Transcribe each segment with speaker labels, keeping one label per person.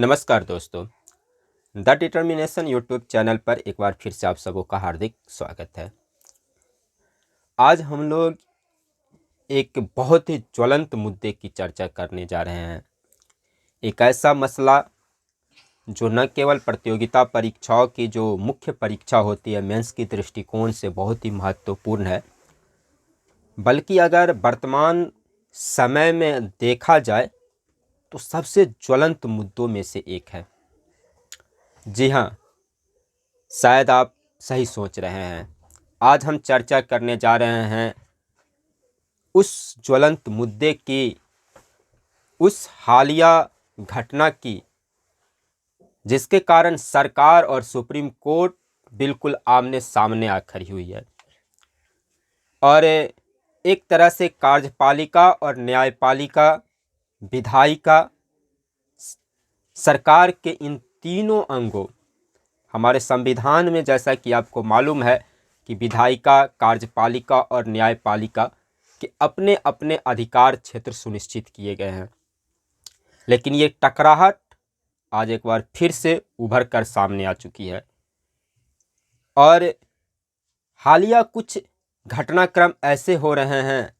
Speaker 1: नमस्कार दोस्तों, the determination YouTube channel पर एक बार फिर से आप सबों का हार्दिक स्वागत है। आज हम लोग एक बहुत ही ज्वलंत मुद्दे की चर्चा करने जा रहे हैं। एक ऐसा मसला जो न केवल प्रतियोगिता परीक्षाओं की जो मुख्य परीक्षा होती है मेंस की दृष्टिकोण से बहुत ही महत्वपूर्ण है, बल्कि अगर वर्तमान समय में देखा जाए तो सबसे ज्वलंत मुद्दों में से एक है। जी हाँ, शायद आप सही सोच रहे हैं। आज हम चर्चा करने जा रहे हैं उस ज्वलंत मुद्दे की, उस हालिया घटना की जिसके कारण सरकार और सुप्रीम कोर्ट बिल्कुल आमने सामने आ खड़ी हुई है और एक तरह से कार्यपालिका और न्यायपालिका, विधायिका, सरकार के इन तीनों अंगों, हमारे संविधान में जैसा कि आपको मालूम है कि विधायिका, कार्यपालिका और न्यायपालिका के अपने अपने अधिकार क्षेत्र सुनिश्चित किए गए हैं, लेकिन ये टकराहट आज एक बार फिर से उभर कर सामने आ चुकी है और हालिया कुछ घटनाक्रम ऐसे हो रहे हैं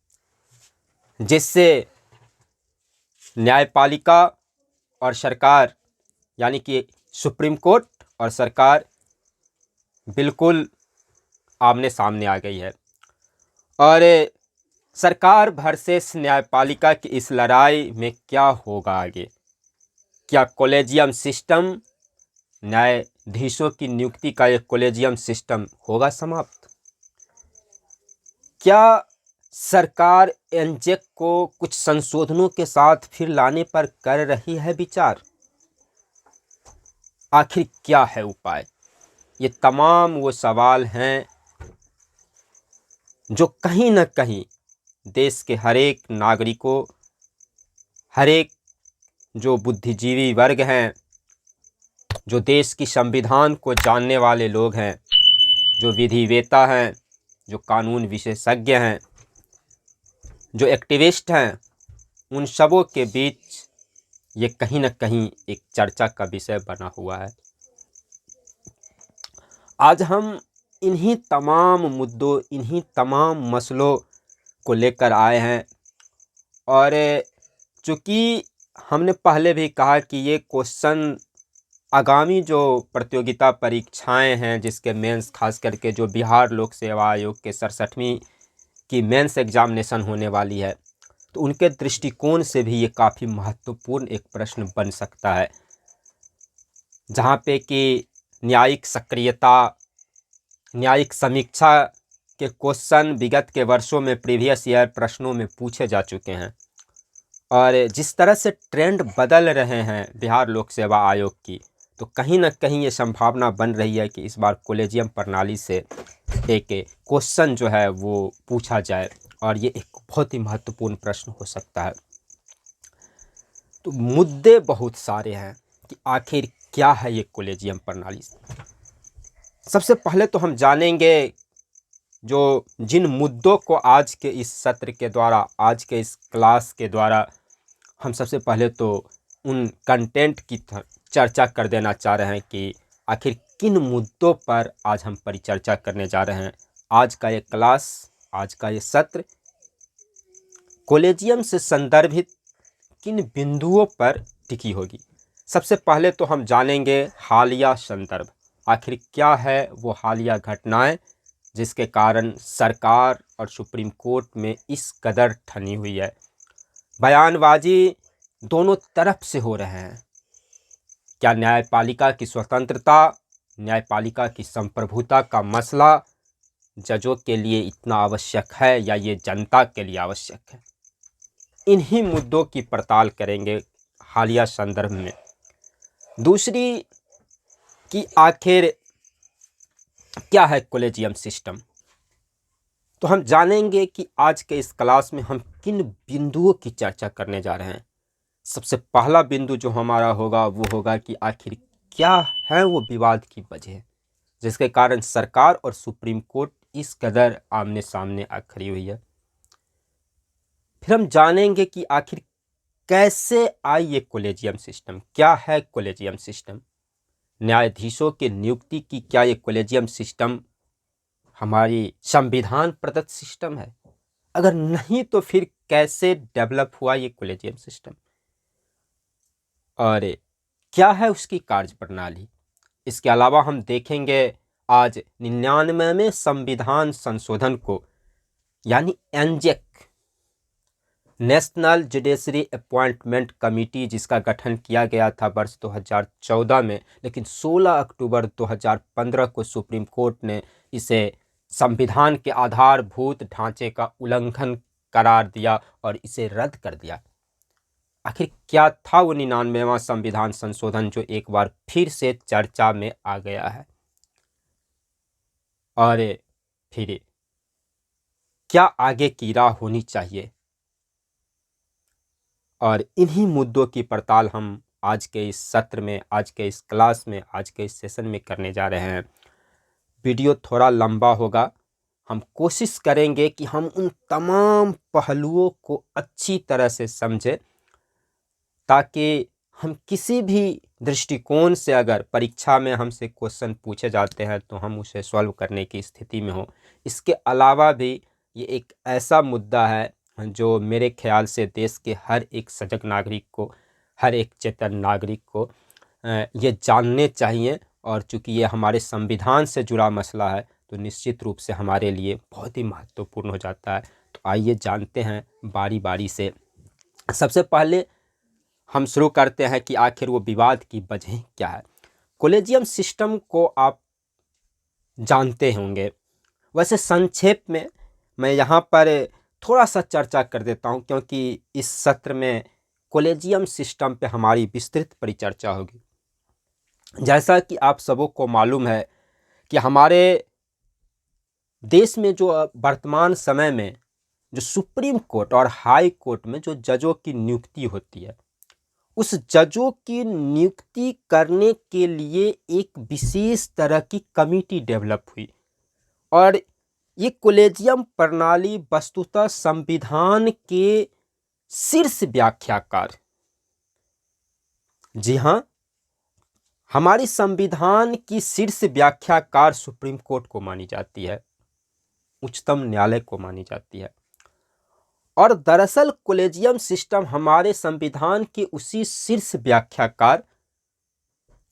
Speaker 1: जिससे न्यायपालिका और सरकार, यानी कि सुप्रीम कोर्ट और सरकार बिल्कुल आमने सामने आ गई है। और सरकार वर्सेस न्यायपालिका की इस लड़ाई में क्या होगा आगे? क्या कॉलेजियम सिस्टम, न्यायाधीशों की नियुक्ति का एक कॉलेजियम सिस्टम होगा समाप्त? क्या सरकार एनजेक को कुछ संशोधनों के साथ फिर लाने पर कर रही है विचार? आखिर क्या है उपाय? ये तमाम वो सवाल हैं जो कहीं न कहीं देश के हर एक नागरिकों, हर एक जो बुद्धिजीवी वर्ग हैं, जो देश की संविधान को जानने वाले लोग हैं, जो विधिवेता हैं, जो कानून विशेषज्ञ हैं, जो एक्टिविस्ट हैं, उन सबों के बीच ये कहीं न कहीं एक चर्चा का विषय बना हुआ है। आज हम इन्हीं तमाम मुद्दों, इन्हीं तमाम मसलों को लेकर आए हैं और चूँकि हमने पहले भी कहा कि ये क्वेश्चन आगामी जो प्रतियोगिता परीक्षाएं हैं, जिसके मेंस खास करके जो बिहार लोक सेवा आयोग के 67वीं की मेंस एग्जामिनेशन होने वाली है, तो उनके दृष्टिकोण से भी ये काफ़ी महत्वपूर्ण एक प्रश्न बन सकता है, जहाँ पे कि न्यायिक सक्रियता, न्यायिक समीक्षा के क्वेश्चन विगत के वर्षों में प्रीवियस ईयर प्रश्नों में पूछे जा चुके हैं और जिस तरह से ट्रेंड बदल रहे हैं बिहार लोक सेवा आयोग की, तो कहीं ना कहीं ये संभावना बन रही है कि इस बार कॉलेजियम प्रणाली से एक क्वेश्चन जो है वो पूछा जाए और ये एक बहुत ही महत्वपूर्ण प्रश्न हो सकता है। तो मुद्दे बहुत सारे हैं कि आखिर क्या है ये कॉलेजियम प्रणाली। सबसे पहले तो हम जानेंगे जो जिन मुद्दों को आज के इस सत्र के द्वारा, आज के इस क्लास के द्वारा हम सबसे पहले तो उन कंटेंट की चर्चा कर देना चाह रहे हैं कि आखिर किन मुद्दों पर आज हम परिचर्चा करने जा रहे हैं। आज का ये क्लास, आज का ये सत्र कॉलेजियम से संदर्भित किन बिंदुओं पर टिकी होगी। सबसे पहले तो हम जानेंगे हालिया संदर्भ। आखिर क्या है वो हालिया घटनाएं जिसके कारण सरकार और सुप्रीम कोर्ट में इस कदर ठनी हुई है। बयानबाजी दोनों तरफ से हो रहे हैं। क्या न्यायपालिका की स्वतंत्रता, न्यायपालिका की संप्रभुता का मसला जजों के लिए इतना आवश्यक है या ये जनता के लिए आवश्यक है? इन्हीं मुद्दों की पड़ताल करेंगे हालिया संदर्भ में। दूसरी कि आखिर क्या है कॉलेजियम सिस्टम, तो हम जानेंगे कि आज के इस क्लास में हम किन बिंदुओं की चर्चा करने जा रहे हैं। सबसे पहला बिंदु जो हमारा होगा वो होगा कि आखिर क्या है वो विवाद की वजह जिसके कारण सरकार और सुप्रीम कोर्ट इस कदर आमने सामने आ खड़ी हुई है। फिर हम जानेंगे कि आखिर कैसे आई ये कॉलेजियम सिस्टम, क्या है कॉलेजियम सिस्टम, न्यायाधीशों के नियुक्ति की क्या ये कॉलेजियम सिस्टम हमारी संविधान प्रदत्त सिस्टम है? अगर नहीं तो फिर कैसे डेवलप हुआ ये कॉलेजियम सिस्टम और क्या है उसकी कार्य प्रणाली? इसके अलावा हम देखेंगे आज 99वें संविधान संशोधन को यानी एनजेक, नेशनल जुडिशरी अपॉइंटमेंट कमेटी, जिसका गठन किया गया था वर्ष 2014 में, लेकिन 16 अक्टूबर 2015 को सुप्रीम कोर्ट ने इसे संविधान के आधारभूत ढांचे का उल्लंघन करार दिया और इसे रद्द कर दिया। आखिर क्या था वो 99वां संविधान संशोधन जो एक बार फिर से चर्चा में आ गया है, और फिर क्या आगे की राह होनी चाहिए? और इन्हीं मुद्दों की पड़ताल हम आज के इस सत्र में, आज के इस क्लास में, आज के इस सेशन में करने जा रहे हैं। वीडियो थोड़ा लंबा होगा, हम कोशिश करेंगे कि हम उन तमाम पहलुओं को अच्छी तरह से समझें ताकि हम किसी भी दृष्टिकोण से अगर परीक्षा में हमसे क्वेश्चन पूछे जाते हैं तो हम उसे सॉल्व करने की स्थिति में हो। इसके अलावा भी ये एक ऐसा मुद्दा है जो मेरे ख्याल से देश के हर एक सजग नागरिक को, हर एक चेतन नागरिक को ये जानने चाहिए, और चूँकि ये हमारे संविधान से जुड़ा मसला है तो निश्चित रूप से हमारे लिए बहुत ही महत्वपूर्ण हो जाता है। तो आइए जानते हैं बारी बारी से। सबसे पहले हम शुरू करते हैं कि आखिर वो विवाद की वजह क्या है। कॉलेजियम सिस्टम को आप जानते होंगे, वैसे संक्षेप में मैं यहाँ पर थोड़ा सा चर्चा कर देता हूँ क्योंकि इस सत्र में कॉलेजियम सिस्टम पे हमारी विस्तृत परिचर्चा होगी। जैसा कि आप सबों को मालूम है कि हमारे देश में जो वर्तमान समय में जो सुप्रीम कोर्ट और हाई कोर्ट में जो जजों की नियुक्ति होती है, उस जजों की नियुक्ति करने के लिए एक विशेष तरह की कमेटी डेवलप हुई, और ये कॉलेजियम प्रणाली वस्तुतः संविधान के शीर्ष व्याख्याकार, जी हाँ, हमारी संविधान की शीर्ष व्याख्याकार सुप्रीम कोर्ट को मानी जाती है, उच्चतम न्यायालय को मानी जाती है। और दरअसल कॉलेजियम सिस्टम हमारे संविधान के उसी शीर्ष व्याख्याकार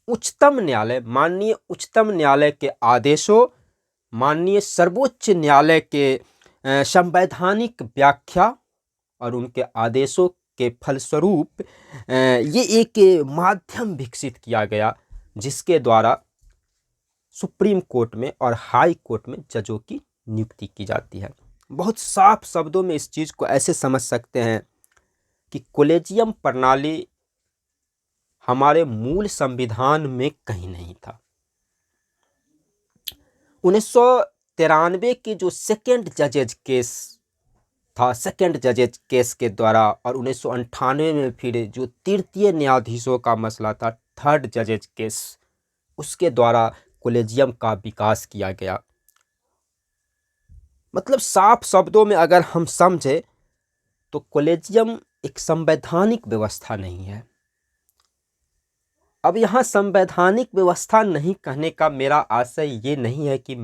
Speaker 1: उच्चतम न्यायालय, माननीय उच्चतम न्यायालय के आदेशों, माननीय सर्वोच्च न्यायालय के संवैधानिक व्याख्या और उनके आदेशों के फलस्वरूप ये एक माध्यम विकसित किया गया जिसके द्वारा सुप्रीम कोर्ट में और हाई कोर्ट में जजों की नियुक्ति की जाती है। बहुत साफ शब्दों में इस चीज़ को ऐसे समझ सकते हैं कि कॉलेजियम प्रणाली हमारे मूल संविधान में कहीं नहीं था। 1993 के जो सेकेंड जजेज केस था, सेकेंड जजेज केस के द्वारा, और 1998 में फिर जो तृतीय न्यायाधीशों का मसला था, थर्ड जजेज केस, उसके द्वारा कॉलेजियम का विकास किया गया। मतलब साफ शब्दों में अगर हम समझे तो कॉलेजियम एक संवैधानिक व्यवस्था नहीं है। अब यहाँ संवैधानिक व्यवस्था नहीं कहने का मेरा आशय ये नहीं है कि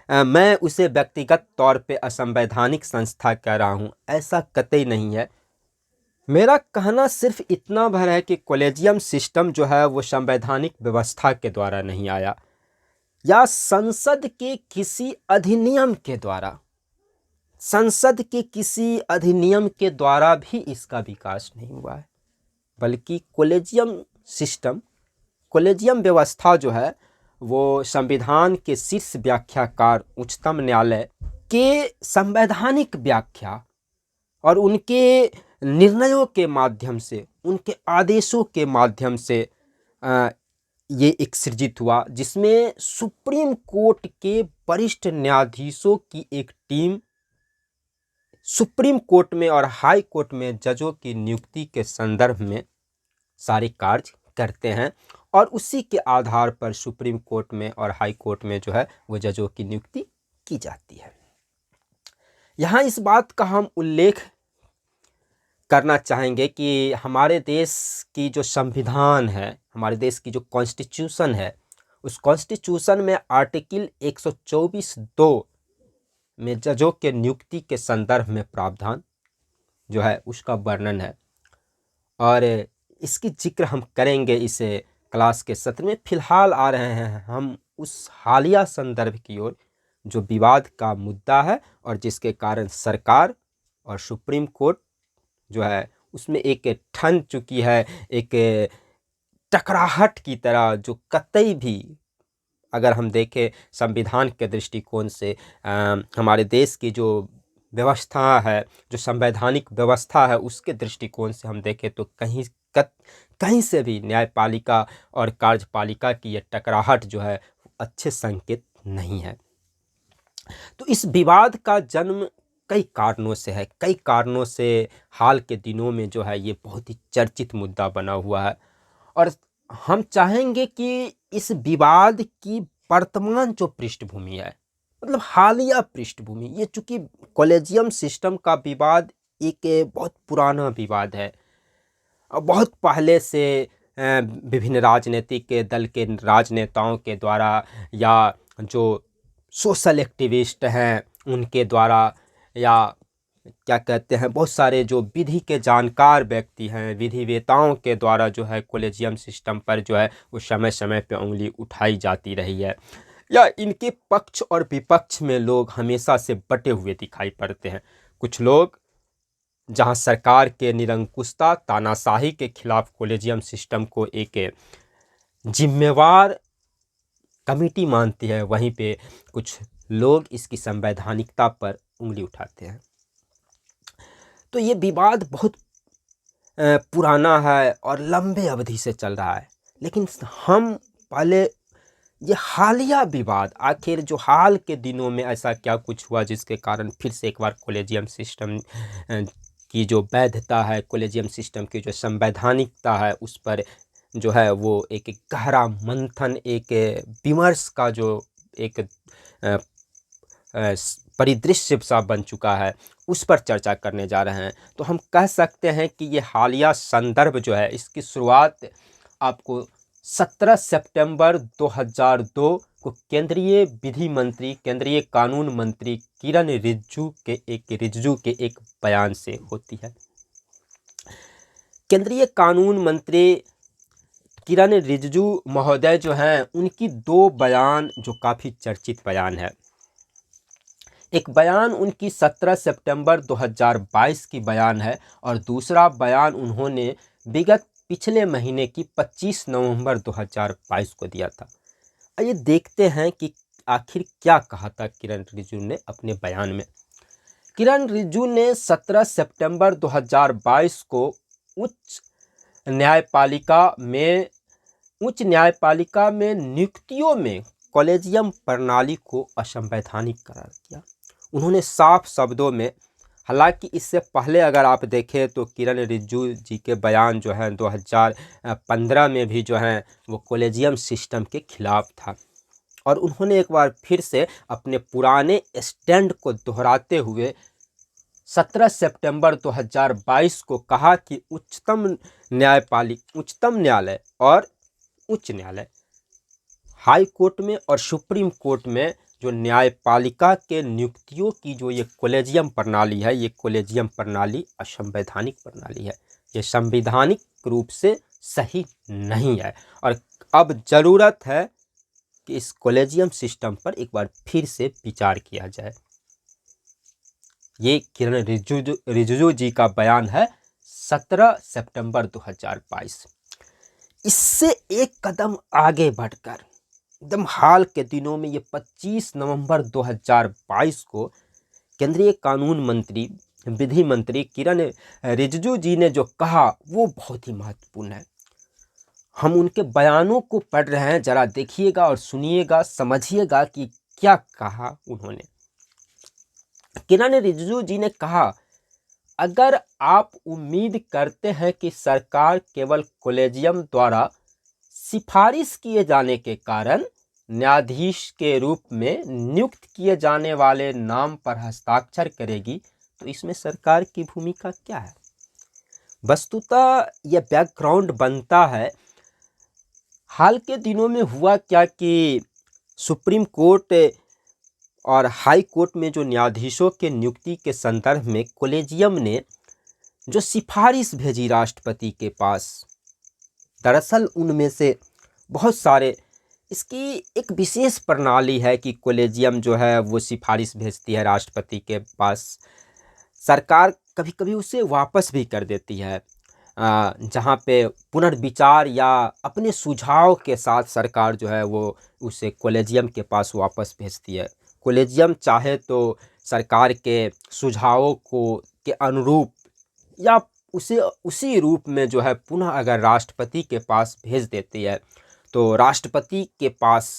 Speaker 1: मैं उसे व्यक्तिगत तौर पे असंवैधानिक संस्था कह रहा हूँ, ऐसा कतई नहीं है। मेरा कहना सिर्फ इतना भर है कि कॉलेजियम सिस्टम जो है वो संवैधानिक व्यवस्था के द्वारा नहीं आया या संसद के किसी अधिनियम के द्वारा, संसद के किसी अधिनियम के द्वारा भी इसका विकास नहीं हुआ है, बल्कि कॉलेजियम सिस्टम, कॉलेजियम व्यवस्था जो है वो संविधान के शीर्ष व्याख्याकार उच्चतम न्यायालय के संवैधानिक व्याख्या और उनके निर्णयों के माध्यम से, उनके आदेशों के माध्यम से ये एक सृजित हुआ, जिसमें सुप्रीम कोर्ट के वरिष्ठ न्यायाधीशों की एक टीम सुप्रीम कोर्ट में और हाई कोर्ट में जजों की नियुक्ति के संदर्भ में सारे कार्य करते हैं, और उसी के आधार पर सुप्रीम कोर्ट में और हाई कोर्ट में जो है वो जजों की नियुक्ति की जाती है। यहाँ इस बात का हम उल्लेख करना चाहेंगे कि हमारे देश की जो संविधान है, हमारे देश की जो कॉन्स्टिट्यूशन है, उस कॉन्स्टिट्यूशन में आर्टिकल 124(2) में जजों के नियुक्ति के संदर्भ में प्रावधान जो है उसका वर्णन है, और इसकी जिक्र हम करेंगे इस क्लास के सत्र में। फिलहाल आ रहे हैं हम उस हालिया संदर्भ की ओर जो विवाद का मुद्दा है और जिसके कारण सरकार और सुप्रीम कोर्ट जो है उसमें एक ठन चुकी है, एक टकराहट की तरह, जो कतई भी अगर हम देखें संविधान के दृष्टिकोण से हमारे देश की जो व्यवस्था है, जो संवैधानिक व्यवस्था है, उसके दृष्टिकोण से हम देखें तो कहीं से भी न्यायपालिका और कार्यपालिका की ये टकराहट जो है अच्छे संकेत नहीं है। तो इस विवाद का जन्म कई कारणों से है, कई कारणों से हाल के दिनों में जो है ये बहुत ही चर्चित मुद्दा बना हुआ है, और हम चाहेंगे कि इस विवाद की वर्तमान जो पृष्ठभूमि है, मतलब हालिया पृष्ठभूमि, ये चूंकि कॉलेजियम सिस्टम का विवाद एक बहुत पुराना विवाद है और बहुत पहले से विभिन्न राजनीतिक दल के राजनेताओं के द्वारा या जो सोशल एक्टिविस्ट हैं उनके द्वारा, या क्या कहते हैं, बहुत सारे जो विधि के जानकार व्यक्ति हैं, विधिवेताओं के द्वारा जो है कॉलेजियम सिस्टम पर जो है वो समय समय पे उंगली उठाई जाती रही है, या इनके पक्ष और विपक्ष में लोग हमेशा से बटे हुए दिखाई पड़ते हैं। कुछ लोग जहां सरकार के निरंकुशता तानाशाही के खिलाफ कॉलेजियम सिस्टम को एक जिम्मेवार कमेटी मानती है, वहीं पे कुछ लोग इसकी संवैधानिकता पर उंगली उठाते हैं। तो ये विवाद बहुत पुराना है और लंबे अवधि से चल रहा है, लेकिन हम पहले ये हालिया विवाद, आखिर जो हाल के दिनों में ऐसा क्या कुछ हुआ जिसके कारण फिर से एक बार कॉलेजियम सिस्टम की जो वैधता है, कॉलेजियम सिस्टम की जो संवैधानिकता है, उस पर जो है वो एक गहरा मंथन, एक विमर्श का जो एक परिदृश्य सा बन चुका है, उस पर चर्चा करने जा रहे हैं। तो हम कह सकते हैं कि ये हालिया संदर्भ जो है, इसकी शुरुआत आपको 17 सितंबर 2002 को केंद्रीय विधि मंत्री, केंद्रीय कानून मंत्री किरण रिजिजू के एक बयान से होती है। केंद्रीय कानून मंत्री किरण रिजिजू महोदय जो हैं, उनकी दो बयान जो काफ़ी चर्चित बयान है। एक बयान उनकी 17 सितंबर 2022 की बयान है, और दूसरा बयान उन्होंने विगत पिछले महीने की 25 नवंबर 2022 को दिया था। आइए देखते हैं कि आखिर क्या कहा था किरण रिजिजू ने अपने बयान में। किरण रिजिजू ने 17 सितंबर 2022 को उच्च न्यायपालिका में नियुक्तियों में कॉलेजियम प्रणाली को असंवैधानिक करार किया। उन्होंने साफ शब्दों में, हालांकि इससे पहले अगर आप देखें तो किरण रिजिजू जी के बयान जो है 2015 में भी जो है वो कॉलेजियम सिस्टम के खिलाफ था, और उन्होंने एक बार फिर से अपने पुराने स्टैंड को दोहराते हुए 17 सितंबर 2022 को कहा कि उच्चतम न्यायालय और उच्च न्यायालय, हाई कोर्ट में और सुप्रीम कोर्ट में जो न्यायपालिका के नियुक्तियों की जो ये कॉलेजियम प्रणाली है, ये कॉलेजियम प्रणाली असंवैधानिक प्रणाली है, ये संवैधानिक रूप से सही नहीं है, और अब ज़रूरत है कि इस कॉलेजियम सिस्टम पर एक बार फिर से विचार किया जाए। ये किरण रिजिजू जी का बयान है 17 सितंबर 2022। इससे एक कदम आगे बढ़कर एकदम हाल के दिनों में ये 25 नवंबर 2022 को केंद्रीय कानून मंत्री, विधि मंत्री किरण रिजिजू जी ने जो कहा वो बहुत ही महत्वपूर्ण है। हम उनके बयानों को पढ़ रहे हैं, जरा देखिएगा और सुनिएगा, समझिएगा कि क्या कहा उन्होंने। किरण रिजिजू जी ने कहा, अगर आप उम्मीद करते हैं कि सरकार केवल कॉलेजियम द्वारा सिफारिश किए जाने के कारण न्यायाधीश के रूप में नियुक्त किए जाने वाले नाम पर हस्ताक्षर करेगी, तो इसमें सरकार की भूमिका क्या है? वस्तुतः यह बैकग्राउंड बनता है। हाल के दिनों में हुआ क्या कि सुप्रीम कोर्ट और हाई कोर्ट में जो न्यायाधीशों के नियुक्ति के संदर्भ में कॉलेजियम ने जो सिफारिश भेजी राष्ट्रपति के पास, दरअसल उनमें से बहुत सारे, इसकी एक विशेष प्रणाली है कि कॉलेजियम जो है वो सिफारिश भेजती है राष्ट्रपति के पास। सरकार कभी कभी उसे वापस भी कर देती है, जहाँ पे पुनर्विचार या अपने सुझाव के साथ सरकार जो है वो उसे कॉलेजियम के पास वापस भेजती है। कॉलेजियम चाहे तो सरकार के सुझावों को के अनुरूप या उसे उसी रूप में जो है पुनः अगर राष्ट्रपति के पास भेज देती है तो राष्ट्रपति के पास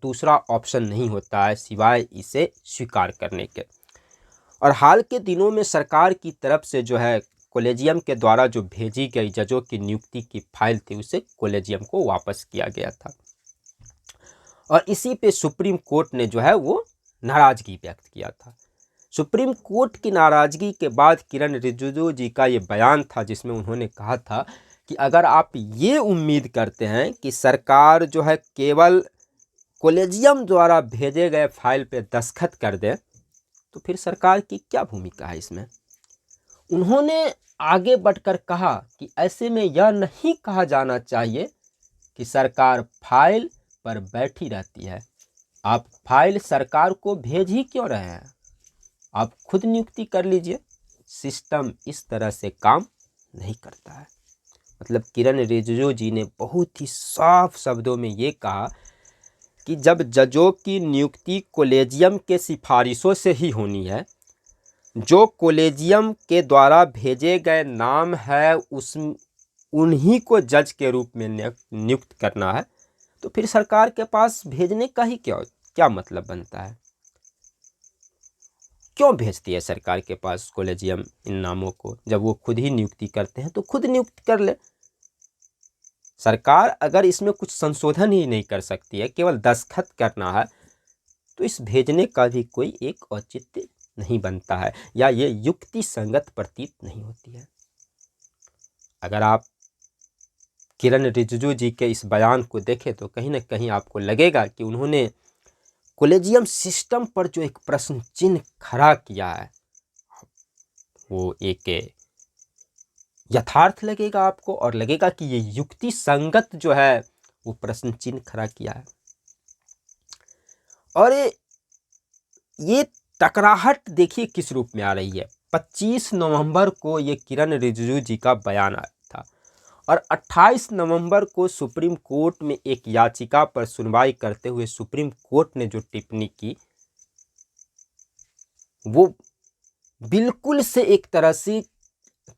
Speaker 1: दूसरा ऑप्शन नहीं होता है सिवाय इसे स्वीकार करने के। और हाल के दिनों में सरकार की तरफ से जो है कॉलेजियम के द्वारा जो भेजी गई जजों की नियुक्ति की फाइल थी उसे कॉलेजियम को वापस किया गया था, और इसी पे सुप्रीम कोर्ट ने जो है वो नाराज़गी व्यक्त किया था। सुप्रीम कोर्ट की नाराज़गी के बाद किरण रिजिजू जी का ये बयान था जिसमें उन्होंने कहा था कि अगर आप ये उम्मीद करते हैं कि सरकार जो है केवल कॉलेजियम द्वारा भेजे गए फाइल पे दस्तखत कर दे तो फिर सरकार की क्या भूमिका है इसमें। उन्होंने आगे बढ़कर कहा कि ऐसे में यह नहीं कहा जाना चाहिए कि सरकार फाइल पर बैठी रहती है। आप फाइल सरकार को भेज ही क्यों रहे हैं, आप खुद नियुक्ति कर लीजिए। सिस्टम इस तरह से काम नहीं करता है। मतलब किरण रिजिजू जी ने बहुत ही साफ शब्दों में ये कहा कि जब जजों की नियुक्ति कॉलेजियम के सिफारिशों से ही होनी है, जो कॉलेजियम के द्वारा भेजे गए नाम है उन्हीं को जज के रूप में नियुक्त करना है, तो फिर सरकार के पास भेजने का ही क्या मतलब बनता है। क्यों भेजती है सरकार के पास कॉलेजियम इन नामों को, जब वो खुद ही नियुक्ति करते हैं तो खुद नियुक्त कर ले। सरकार अगर इसमें कुछ संशोधन ही नहीं कर सकती है, केवल दस्तखत करना है, तो इस भेजने का भी कोई एक औचित्य नहीं बनता है या ये युक्ति संगत प्रतीत नहीं होती है। अगर आप किरण रिजिजू जी के इस बयान को देखें तो कहीं ना कहीं आपको लगेगा कि उन्होंने कॉलेजियम सिस्टम पर जो एक प्रश्न चिन्ह खड़ा किया है वो एक यथार्थ लगेगा आपको, और लगेगा कि ये युक्ति संगत जो है वो प्रश्न चिन्ह खड़ा किया है। और ये टकराहट देखिए किस रूप में आ रही है। 25 नवंबर को ये किरण रिजिजू जी का बयान आया था और 28 नवंबर को सुप्रीम कोर्ट में एक याचिका पर सुनवाई करते हुए सुप्रीम कोर्ट ने जो टिप्पणी की वो बिल्कुल से एक तरह से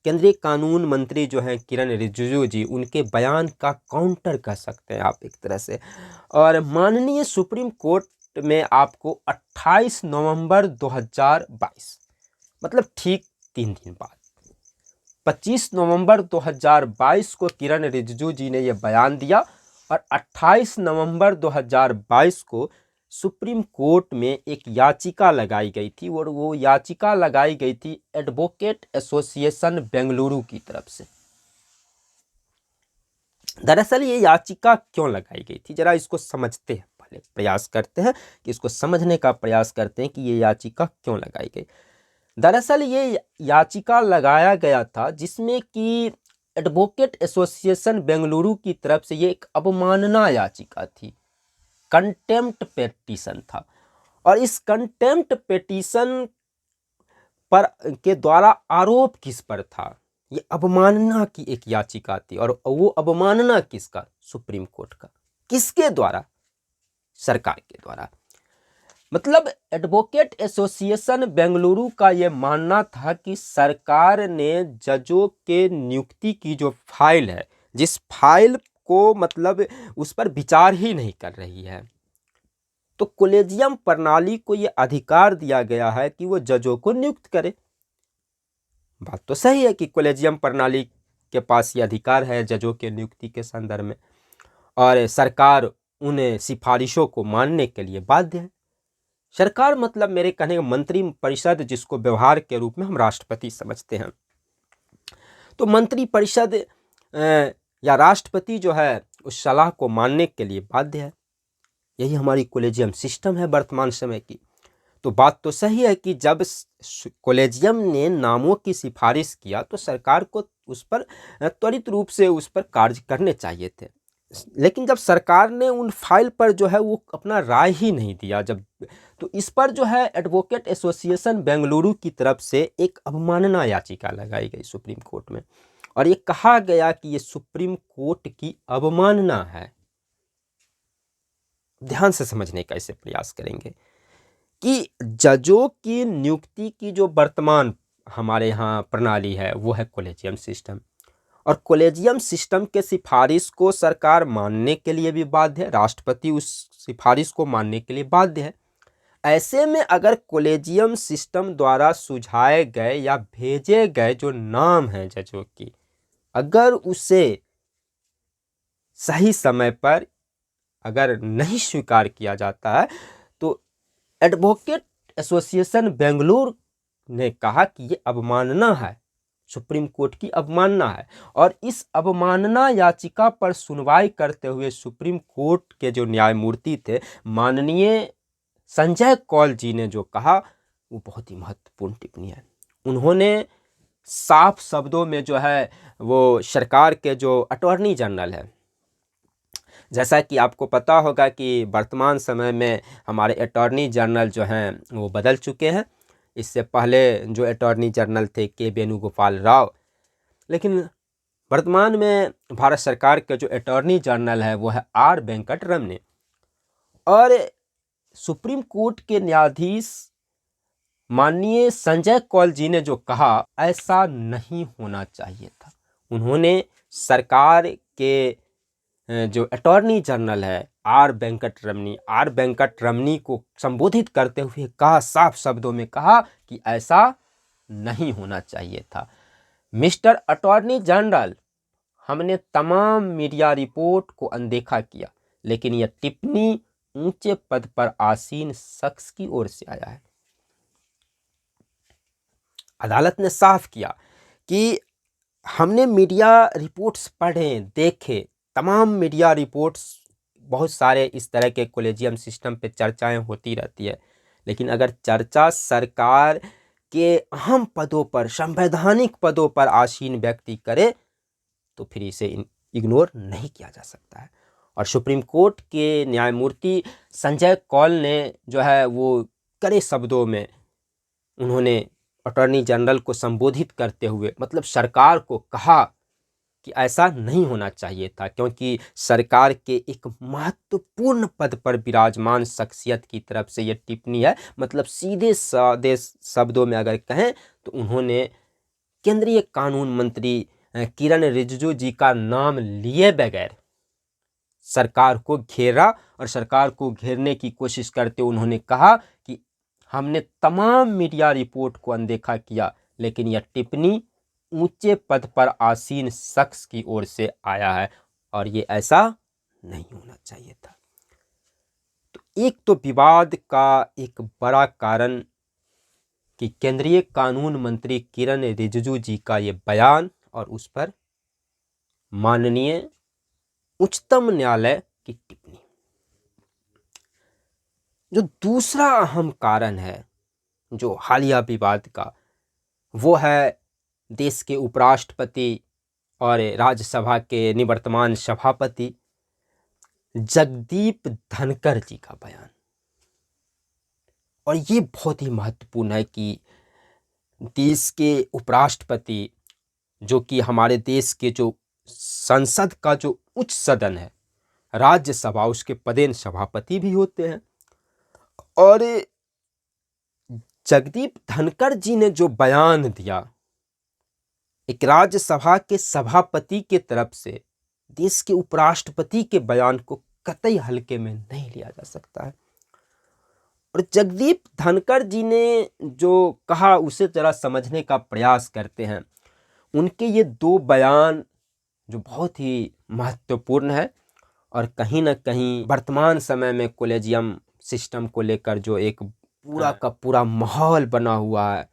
Speaker 1: केंद्रीय कानून मंत्री जो हैं किरण रिजिजू जी, उनके बयान का काउंटर कह सकते हैं आप एक तरह से। और माननीय सुप्रीम कोर्ट में आपको 28 नवंबर 2022 मतलब ठीक 3 दिन बाद 25 नवंबर 2022 को किरण रिजिजू जी ने यह बयान दिया और 28 नवंबर 2022 को सुप्रीम कोर्ट में एक याचिका लगाई गई थी और वो याचिका लगाई गई थी एडवोकेट एसोसिएशन बेंगलुरु की तरफ से। दरअसल ये याचिका क्यों लगाई गई थी, जरा इसको समझते हैं, पहले प्रयास करते हैं कि इसको समझने का प्रयास करते हैं कि ये याचिका क्यों लगाई गई। दरअसल ये याचिका लगाया गया था जिसमें कि एडवोकेट एसोसिएशन बेंगलुरु की तरफ से ये एक अवमानना याचिका थी, कंटेम्प्ट पेटिशन था। और इस कंटेम्प्ट पेटिशन पर के द्वारा आरोप किस पर था, ये अवमानना की एक याचिका थी। और वो अवमानना किसका, सुप्रीम कोर्ट का। किसके द्वारा, सरकार के द्वारा। मतलब एडवोकेट एसोसिएशन बेंगलुरु का ये मानना था कि सरकार ने जजों के नियुक्ति की जो फाइल है, जिस फाइल को मतलब उस पर विचार ही नहीं कर रही है, तो कॉलेजियम प्रणाली को ये अधिकार दिया गया है कि वो जजों को नियुक्त करे। बात तो सही है कि कॉलेजियम प्रणाली के पास ये अधिकार है जजों के नियुक्ति के संदर्भ में, और सरकार उन सिफारिशों को मानने के लिए बाध्य है। सरकार मतलब मेरे कहने का मंत्री परिषद, जिसको व्यवहार के रूप में हम राष्ट्रपति समझते हैं। तो मंत्रिपरिषद या राष्ट्रपति जो है उस सलाह को मानने के लिए बाध्य है। यही हमारी कॉलेजियम सिस्टम है वर्तमान समय की। तो बात तो सही है कि जब कॉलेजियम ने नामों की सिफारिश किया तो सरकार को उस पर त्वरित रूप से उस पर कार्य करने चाहिए थे, लेकिन जब सरकार ने उन फाइल पर जो है वो अपना राय ही नहीं दिया, जब तो इस पर जो है एडवोकेट एसोसिएशन बेंगलुरु की तरफ से एक अवमानना याचिका लगाई गई सुप्रीम कोर्ट में, और ये कहा गया कि ये सुप्रीम कोर्ट की अवमानना है। ध्यान से समझने का इसे प्रयास करेंगे कि जजों की नियुक्ति की जो वर्तमान हमारे यहाँ प्रणाली है वो है कॉलेजियम सिस्टम, और कॉलेजियम सिस्टम के सिफारिश को सरकार मानने के लिए भी बाध्य है, राष्ट्रपति उस सिफारिश को मानने के लिए बाध्य है। ऐसे में अगर कॉलेजियम सिस्टम द्वारा सुझाए गए या भेजे गए जो नाम हैं जजों की, अगर उसे सही समय पर अगर नहीं स्वीकार किया जाता है तो एडवोकेट एसोसिएशन बेंगलुरु ने कहा कि ये अवमानना है, सुप्रीम कोर्ट की अवमानना है। और इस अवमानना याचिका पर सुनवाई करते हुए सुप्रीम कोर्ट के जो न्यायमूर्ति थे माननीय संजय कौल जी ने जो कहा वो बहुत ही महत्वपूर्ण टिप्पणी है। उन्होंने साफ शब्दों में जो है वो सरकार के जो अटॉर्नी जनरल है, जैसा कि आपको पता होगा कि वर्तमान समय में हमारे अटॉर्नी जनरल जो हैं वो बदल चुके हैं। इससे पहले जो अटॉर्नी जनरल थे के वेणुगोपाल राव, लेकिन वर्तमान में भारत सरकार के जो अटॉर्नी जनरल है वो है आर वेंकट रमने। और सुप्रीम कोर्ट के न्यायाधीश माननीय संजय कौल जी ने जो कहा ऐसा नहीं होना चाहिए था। उन्होंने सरकार के जो अटॉर्नी जनरल है आर वेंकट रमनी को संबोधित करते हुए कहा, साफ शब्दों में कहा कि ऐसा नहीं होना चाहिए था। मिस्टर अटॉर्नी जनरल, हमने तमाम मीडिया रिपोर्ट को अनदेखा किया, लेकिन यह टिप्पणी ऊंचे पद पर आसीन शख्स की ओर से आया है। अदालत ने साफ किया कि हमने मीडिया रिपोर्ट्स पढ़े, देखे, तमाम मीडिया रिपोर्ट्स, बहुत सारे इस तरह के कॉलेजियम सिस्टम पे चर्चाएं होती रहती है, लेकिन अगर चर्चा सरकार के अहम पदों पर, संवैधानिक पदों पर आसीन व्यक्ति करे तो फिर इसे इग्नोर नहीं किया जा सकता है। और सुप्रीम कोर्ट के न्यायमूर्ति संजय कौल ने जो है वो कड़े शब्दों में उन्होंने अटॉर्नी जनरल को संबोधित करते हुए मतलब सरकार को कहा कि ऐसा नहीं होना चाहिए था, क्योंकि सरकार के एक महत्वपूर्ण पद पर विराजमान शख्सियत की तरफ से यह टिप्पणी है। मतलब सीधे साधे शब्दों में अगर कहें तो उन्होंने केंद्रीय कानून मंत्री किरण रिजिजू जी का नाम लिए बगैर सरकार को घेरा, और सरकार को घेरने की कोशिश करते उन्होंने कहा कि हमने तमाम मीडिया रिपोर्ट को अनदेखा किया, लेकिन यह टिप्पणी ऊंचे पद पर आसीन शख्स की ओर से आया है और ये ऐसा नहीं होना चाहिए था। तो एक तो विवाद का एक बड़ा कारण कि केंद्रीय कानून मंत्री किरण रिजिजू जी का ये बयान और उस पर माननीय उच्चतम न्यायालय की टिप्पणी। जो दूसरा अहम कारण है जो हालिया विवाद का, वो है देश के उपराष्ट्रपति और राज्यसभा के निवर्तमान सभापति जगदीप धनखड़ जी का बयान। और ये बहुत ही महत्वपूर्ण है कि देश के उपराष्ट्रपति, जो कि हमारे देश के जो संसद का जो उच्च सदन है राज्यसभा, उसके पदेन सभापति भी होते हैं, और जगदीप धनखड़ जी ने जो बयान दिया एक राज्यसभा के सभापति के तरफ से, देश के उपराष्ट्रपति के बयान को कतई हल्के में नहीं लिया जा सकता है। और जगदीप धनखड़ जी ने जो कहा उसे जरा समझने का प्रयास करते हैं। उनके ये दो बयान जो बहुत ही महत्वपूर्ण है और कहीं ना कहीं वर्तमान समय में कॉलेजियम सिस्टम को लेकर जो एक पूरा का पूरा माहौल बना हुआ है,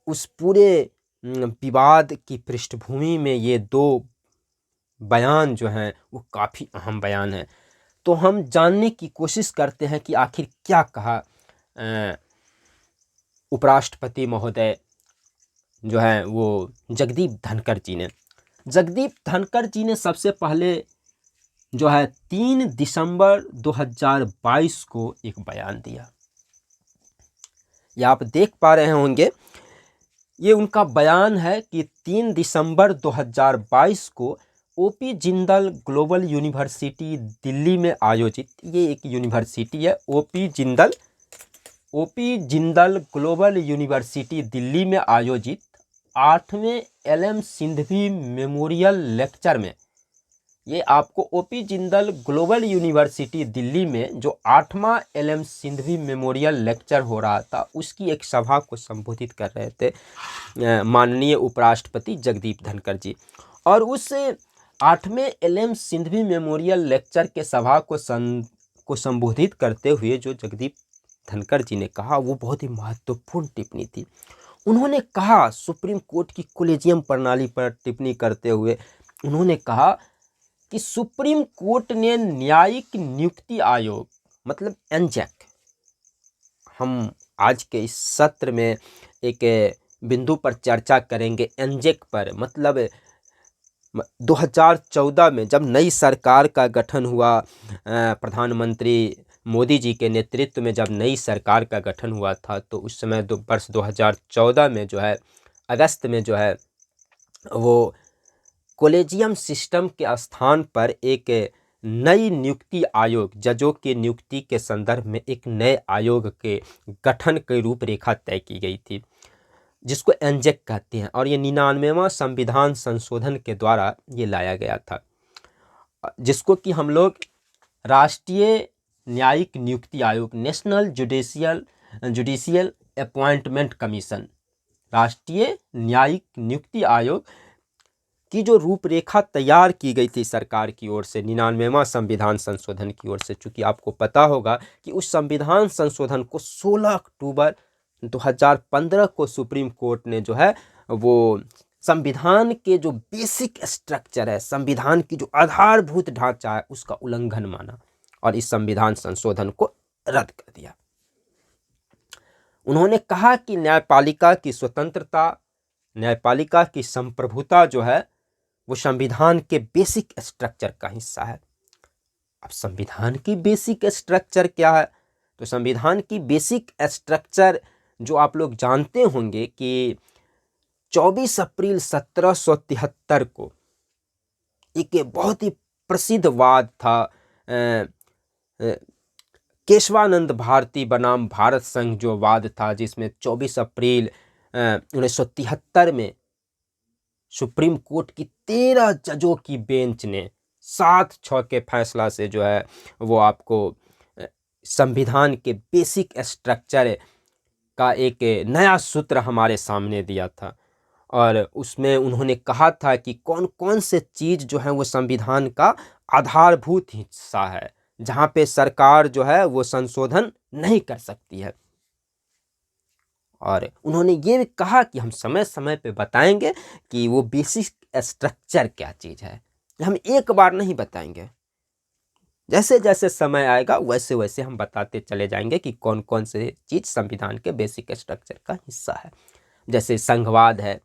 Speaker 1: उस पूरे विवाद की पृष्ठभूमि में ये दो बयान जो हैं वो काफ़ी अहम बयान हैं। तो हम जानने की कोशिश करते हैं कि आखिर क्या कहा उपराष्ट्रपति महोदय जो हैं वो जगदीप धनखड़ जी ने। जगदीप धनखड़ जी ने सबसे पहले जो है 3 दिसंबर 2022 को एक बयान दिया। ये आप देख पा रहे होंगे, ये उनका बयान है कि 3 दिसंबर 2022 को OP Jindal global university Delhi में आयोजित, ये एक यूनिवर्सिटी है OP Jindal global university Delhi में आयोजित 8वें एलएम सिंघवी मेमोरियल लेक्चर में, ये आपको OP Jindal global university Delhi में जो 8वां एलएम सिंघवी मेमोरियल लेक्चर हो रहा था उसकी एक सभा को संबोधित कर रहे थे माननीय उपराष्ट्रपति जगदीप धनखड़ जी। और उस 8वें एलएम सिंघवी मेमोरियल लेक्चर के सभा को संबोधित करते हुए जो जगदीप धनखड़ जी ने कहा वो बहुत ही महत्वपूर्ण टिप्पणी थी। उन्होंने कहा, सुप्रीम कोर्ट की कोलेजियम प्रणाली पर टिप्पणी करते हुए उन्होंने कहा कि सुप्रीम कोर्ट ने न्यायिक नियुक्ति आयोग मतलब एनजेक, हम आज के इस सत्र में एक बिंदु पर चर्चा करेंगे एनजेक पर। मतलब 2014 में जब नई सरकार का गठन हुआ, प्रधानमंत्री मोदी जी के नेतृत्व में जब नई सरकार का गठन हुआ था, तो उस समय वर्ष 2014 में जो है अगस्त में जो है वो कॉलेजियम सिस्टम के स्थान पर एक नई नियुक्ति आयोग, जजों के नियुक्ति के संदर्भ में एक नए आयोग के गठन की रूपरेखा तय की गई थी जिसको एनजेक कहते हैं। और ये 99वां संविधान संशोधन के द्वारा ये लाया गया था, जिसको कि हम लोग राष्ट्रीय न्यायिक नियुक्ति आयोग, नेशनल जुडिशियल अपॉइंटमेंट कमीशन, राष्ट्रीय न्यायिक नियुक्ति आयोग की जो रूपरेखा तैयार की गई थी सरकार की ओर से 99वां संविधान संशोधन की ओर से। चूँकि आपको पता होगा कि उस संविधान संशोधन को 16 अक्टूबर 2015 को सुप्रीम कोर्ट ने जो है वो संविधान के जो बेसिक स्ट्रक्चर है, संविधान की जो आधारभूत ढांचा है, उसका उल्लंघन माना और इस संविधान संशोधन को रद्द कर दिया। उन्होंने कहा कि न्यायपालिका की स्वतंत्रता, न्यायपालिका की संप्रभुता जो है वो संविधान के बेसिक स्ट्रक्चर का हिस्सा है। अब संविधान की बेसिक स्ट्रक्चर क्या है? तो संविधान की बेसिक स्ट्रक्चर जो आप लोग जानते होंगे कि 24 अप्रैल 1773 को एक बहुत ही प्रसिद्ध वाद था केशवानंद भारती बनाम भारत संघ जो वाद था, जिसमें 24 अप्रैल 1973 में सुप्रीम कोर्ट की 13 जजों की बेंच ने 7-6 के फैसला से जो है वो आपको संविधान के बेसिक स्ट्रक्चर का एक नया सूत्र हमारे सामने दिया था। और उसमें उन्होंने कहा था कि कौन कौन से चीज़ जो है वो संविधान का आधारभूत हिस्सा है, जहाँ पे सरकार जो है वो संशोधन नहीं कर सकती है। और उन्होंने ये भी कहा कि हम समय समय पे बताएंगे कि वो बेसिक स्ट्रक्चर क्या चीज़ है, हम एक बार नहीं बताएंगे, जैसे जैसे समय आएगा वैसे वैसे हम बताते चले जाएंगे कि कौन कौन से चीज़ संविधान के बेसिक स्ट्रक्चर का हिस्सा है। जैसे संघवाद है,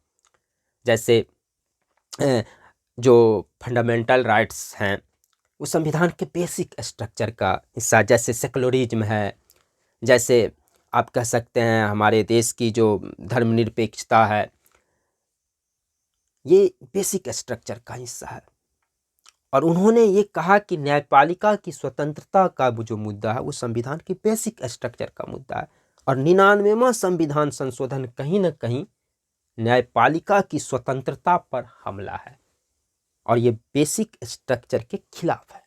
Speaker 1: जैसे जो फंडामेंटल राइट्स हैं वो संविधान के बेसिक स्ट्रक्चर का हिस्सा, जैसे सेकुलरिज्म है, जैसे आप कह सकते हैं हमारे देश की जो धर्मनिरपेक्षता है, ये बेसिक स्ट्रक्चर का हिस्सा है। और उन्होंने ये कहा कि न्यायपालिका की स्वतंत्रता का जो मुद्दा है वो संविधान के बेसिक स्ट्रक्चर का मुद्दा है। और 99वां संविधान संशोधन कहीं ना कहीं न्यायपालिका की स्वतंत्रता पर हमला है और ये बेसिक स्ट्रक्चर के खिलाफ है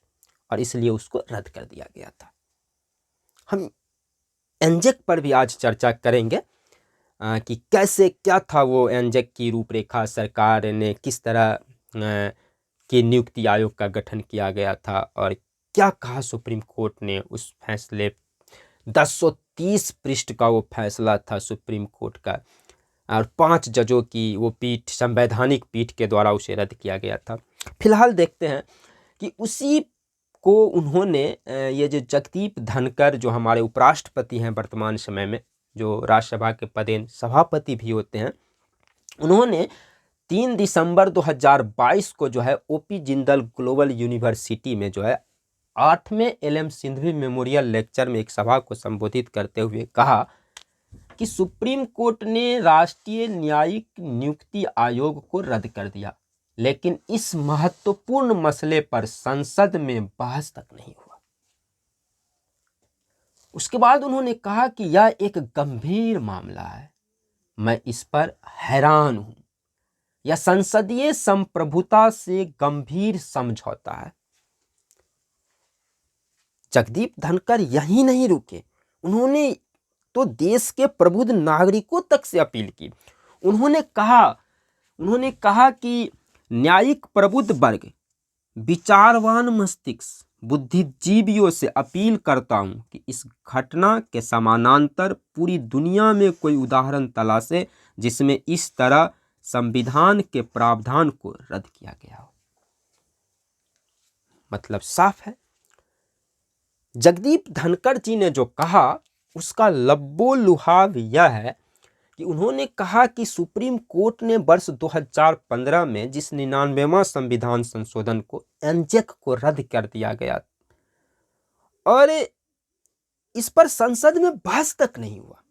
Speaker 1: और इसलिए उसको रद्द कर दिया गया था। हम एनजेक पर भी आज चर्चा करेंगे कि कैसे क्या था वो एनजेक की रूपरेखा, सरकार ने किस तरह के नियुक्ति आयोग का गठन किया गया था और क्या कहा सुप्रीम कोर्ट ने उस फैसले 1030 पृष्ठ का वो फैसला था सुप्रीम कोर्ट का, और 5 जजों की वो पीठ, संवैधानिक पीठ के द्वारा उसे रद्द किया गया था। फिलहाल देखते हैं कि उसी को उन्होंने ये जो जगदीप धनखड़ जो हमारे उपराष्ट्रपति हैं वर्तमान समय में, जो राज्यसभा के पदेन सभापति भी होते हैं, उन्होंने 3 दिसंबर 2022 को जो है ओपी जिंदल ग्लोबल यूनिवर्सिटी में जो है 8वें एलएम सिंघवी मेमोरियल लेक्चर में एक सभा को संबोधित करते हुए कहा कि सुप्रीम कोर्ट ने राष्ट्रीय न्यायिक नियुक्ति आयोग को रद्द कर दिया, लेकिन इस महत्वपूर्ण मसले पर संसद में बहस तक नहीं हुआ। उसके बाद उन्होंने कहा कि यह एक गंभीर मामला है, मैं इस पर हैरान हूं, यह संसदीय संप्रभुता से गंभीर समझौता है। जगदीप धनखड़ यहीं नहीं रुके, उन्होंने तो देश के प्रबुद्ध नागरिकों तक से अपील की। उन्होंने कहा कि न्यायिक प्रबुद्ध वर्ग, विचारवान मस्तिष्क, बुद्धिजीवियों से अपील करता हूं कि इस घटना के समानांतर पूरी दुनिया में कोई उदाहरण तलाशे जिसमें इस तरह संविधान के प्रावधान को रद्द किया गया हो। मतलब साफ है, जगदीप धनखड़ जी ने जो कहा उसका लब्बो लुहाव यह है कि उन्होंने कहा कि सुप्रीम कोर्ट ने वर्ष 2015 में जिस 99वां संविधान संशोधन को, एनजेक को रद्द कर दिया गया और इस पर संसद में बहस तक नहीं हुआ,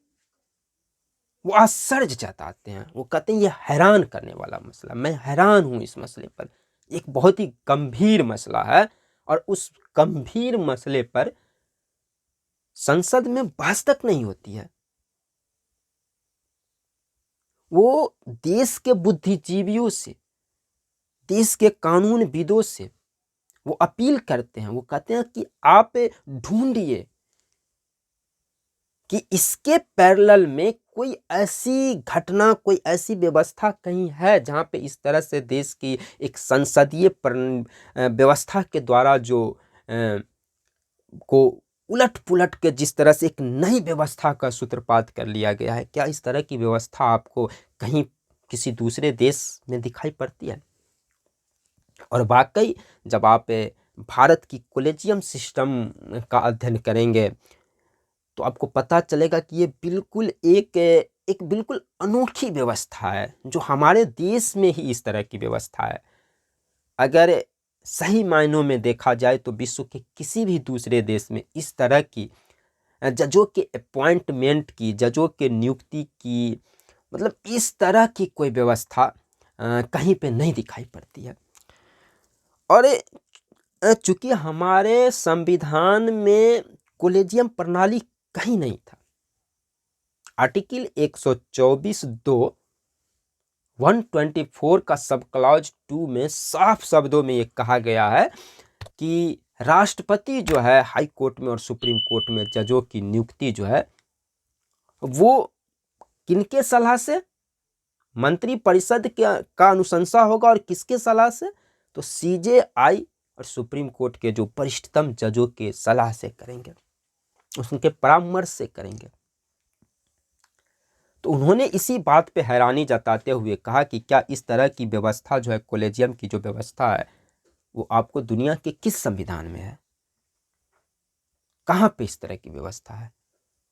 Speaker 1: वो आश्चर्य जताते हैं। वो कहते हैं यह हैरान करने वाला मसला, मैं हैरान हूं इस मसले पर, एक बहुत ही गंभीर मसला है और उस गंभीर मसले पर संसद में बहस तक नहीं होती है। वो देश के बुद्धिजीवियों से, देश के कानूनविदों से वो अपील करते हैं, वो कहते हैं कि आप ढूंढिए कि इसके पैरेलल में कोई ऐसी घटना, कोई ऐसी व्यवस्था कहीं है जहां पे इस तरह से देश की एक संसदीय व्यवस्था के द्वारा जो को उलट पुलट के जिस तरह से एक नई व्यवस्था का सूत्रपात कर लिया गया है, क्या इस तरह की व्यवस्था आपको कहीं किसी दूसरे देश में दिखाई पड़ती है? और वाकई जब आप भारत की कॉलेजियम सिस्टम का अध्ययन करेंगे तो आपको पता चलेगा कि ये बिल्कुल एक बिल्कुल अनोखी व्यवस्था है, जो हमारे देश में ही इस तरह की व्यवस्था है। अगर सही मायनों में देखा जाए तो विश्व के किसी भी दूसरे देश में इस तरह की जजों के अपॉइंटमेंट की, जजों के नियुक्ति की, मतलब इस तरह की कोई व्यवस्था कहीं पे नहीं दिखाई पड़ती है। और चूंकि हमारे संविधान में कॉलेजियम प्रणाली कहीं नहीं था, आर्टिकल 124(2) 124 का सब क्लॉज 2 में साफ शब्दों में ये कहा गया है कि राष्ट्रपति जो है हाई कोर्ट में और सुप्रीम कोर्ट में जजों की नियुक्ति जो है वो किनके सलाह से, मंत्री परिषद का अनुशंसा होगा, और किसके सलाह से, तो सीजेआई और सुप्रीम कोर्ट के जो वरिष्ठतम जजों के सलाह से करेंगे, उनके परामर्श से करेंगे। तो उन्होंने इसी बात पे हैरानी जताते हुए कहा कि क्या इस तरह की व्यवस्था जो है, कॉलेजियम की जो व्यवस्था है, वो आपको दुनिया के किस संविधान में है, कहाँ पे इस तरह की व्यवस्था है?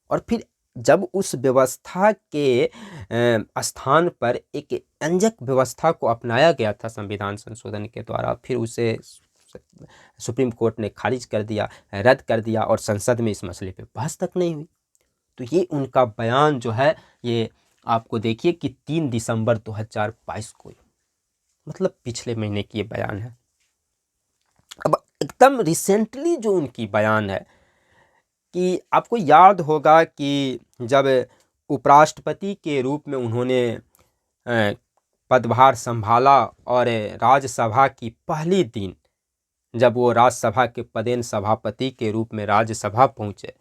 Speaker 1: और फिर जब उस व्यवस्था के स्थान पर एक अंजक व्यवस्था को अपनाया गया था संविधान संशोधन के द्वारा, फिर उसे सुप्रीम कोर्ट ने खारिज कर दिया, रद्द कर दिया और संसद में इस मसले पे बहस तक नहीं हुई। तो ये उनका बयान जो है, ये आपको देखिए कि 3 दिसंबर 2022 को, मतलब पिछले महीने की ये बयान है। अब एकदम रिसेंटली जो उनकी बयान है कि आपको याद होगा कि जब उपराष्ट्रपति के रूप में उन्होंने पदभार संभाला और राज्यसभा की पहली दिन जब वो राज्यसभा के पदेन सभापति के रूप में राज्यसभा पहुंचे,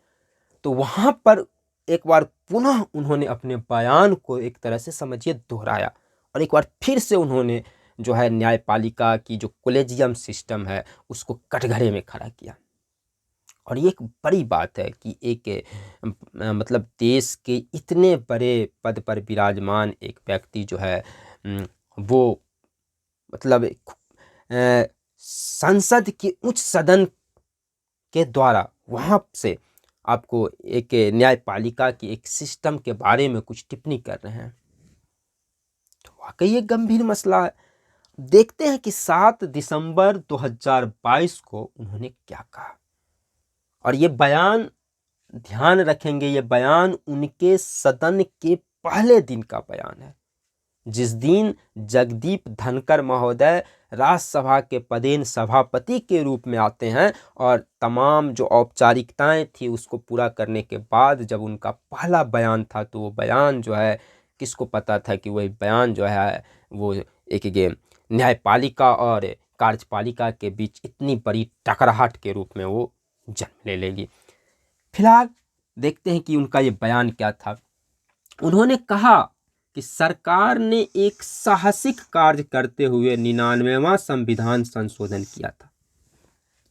Speaker 1: तो वहाँ पर एक बार पुनः उन्होंने अपने बयान को एक तरह से समझिए दोहराया और एक बार फिर से उन्होंने जो है न्यायपालिका की जो कॉलेजियम सिस्टम है उसको कटघरे में खड़ा किया। और ये एक बड़ी बात है कि एक मतलब देश के इतने बड़े पद पर विराजमान एक व्यक्ति जो है वो मतलब संसद के उच्च सदन के द्वारा वहाँ से आपको एक न्यायपालिका की एक सिस्टम के बारे में कुछ टिप्पणी कर रहे हैं, तो वाकई ये गंभीर मसला है। देखते हैं कि 7 दिसंबर 2022 को उन्होंने क्या कहा। और ये बयान, ध्यान रखेंगे, ये बयान उनके सदन के पहले दिन का बयान है, जिस दिन जगदीप धनखड़ महोदय राज्यसभा के पदेन सभापति के रूप में आते हैं और तमाम जो औपचारिकताएं थी उसको पूरा करने के बाद जब उनका पहला बयान था, तो वो बयान जो है, किसको पता था कि वही बयान जो है वो एक न्यायपालिका और कार्यपालिका के बीच इतनी बड़ी टकराहट के रूप में वो जन्म ले लेगी। फिलहाल देखते हैं कि उनका ये बयान क्या था। उन्होंने कहा कि सरकार ने एक साहसिक कार्य करते हुए 99वां संविधान संशोधन किया था,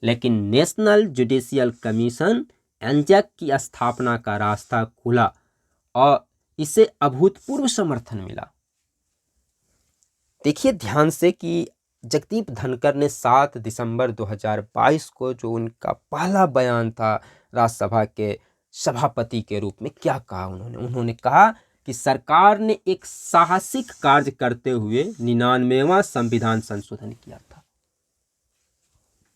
Speaker 1: लेकिन नेशनल जुडिशियल कमीशन एनजेक की स्थापना का रास्ता खुला और इसे अभूतपूर्व समर्थन मिला। देखिए ध्यान से कि जगदीप धनखड़ ने 7 दिसंबर 2022 को जो उनका पहला बयान था राज्यसभा के सभापति के रूप में, क्या कहा उन्होंने कहा कि सरकार ने एक साहसिक कार्य करते हुए 99वां संविधान संशोधन किया था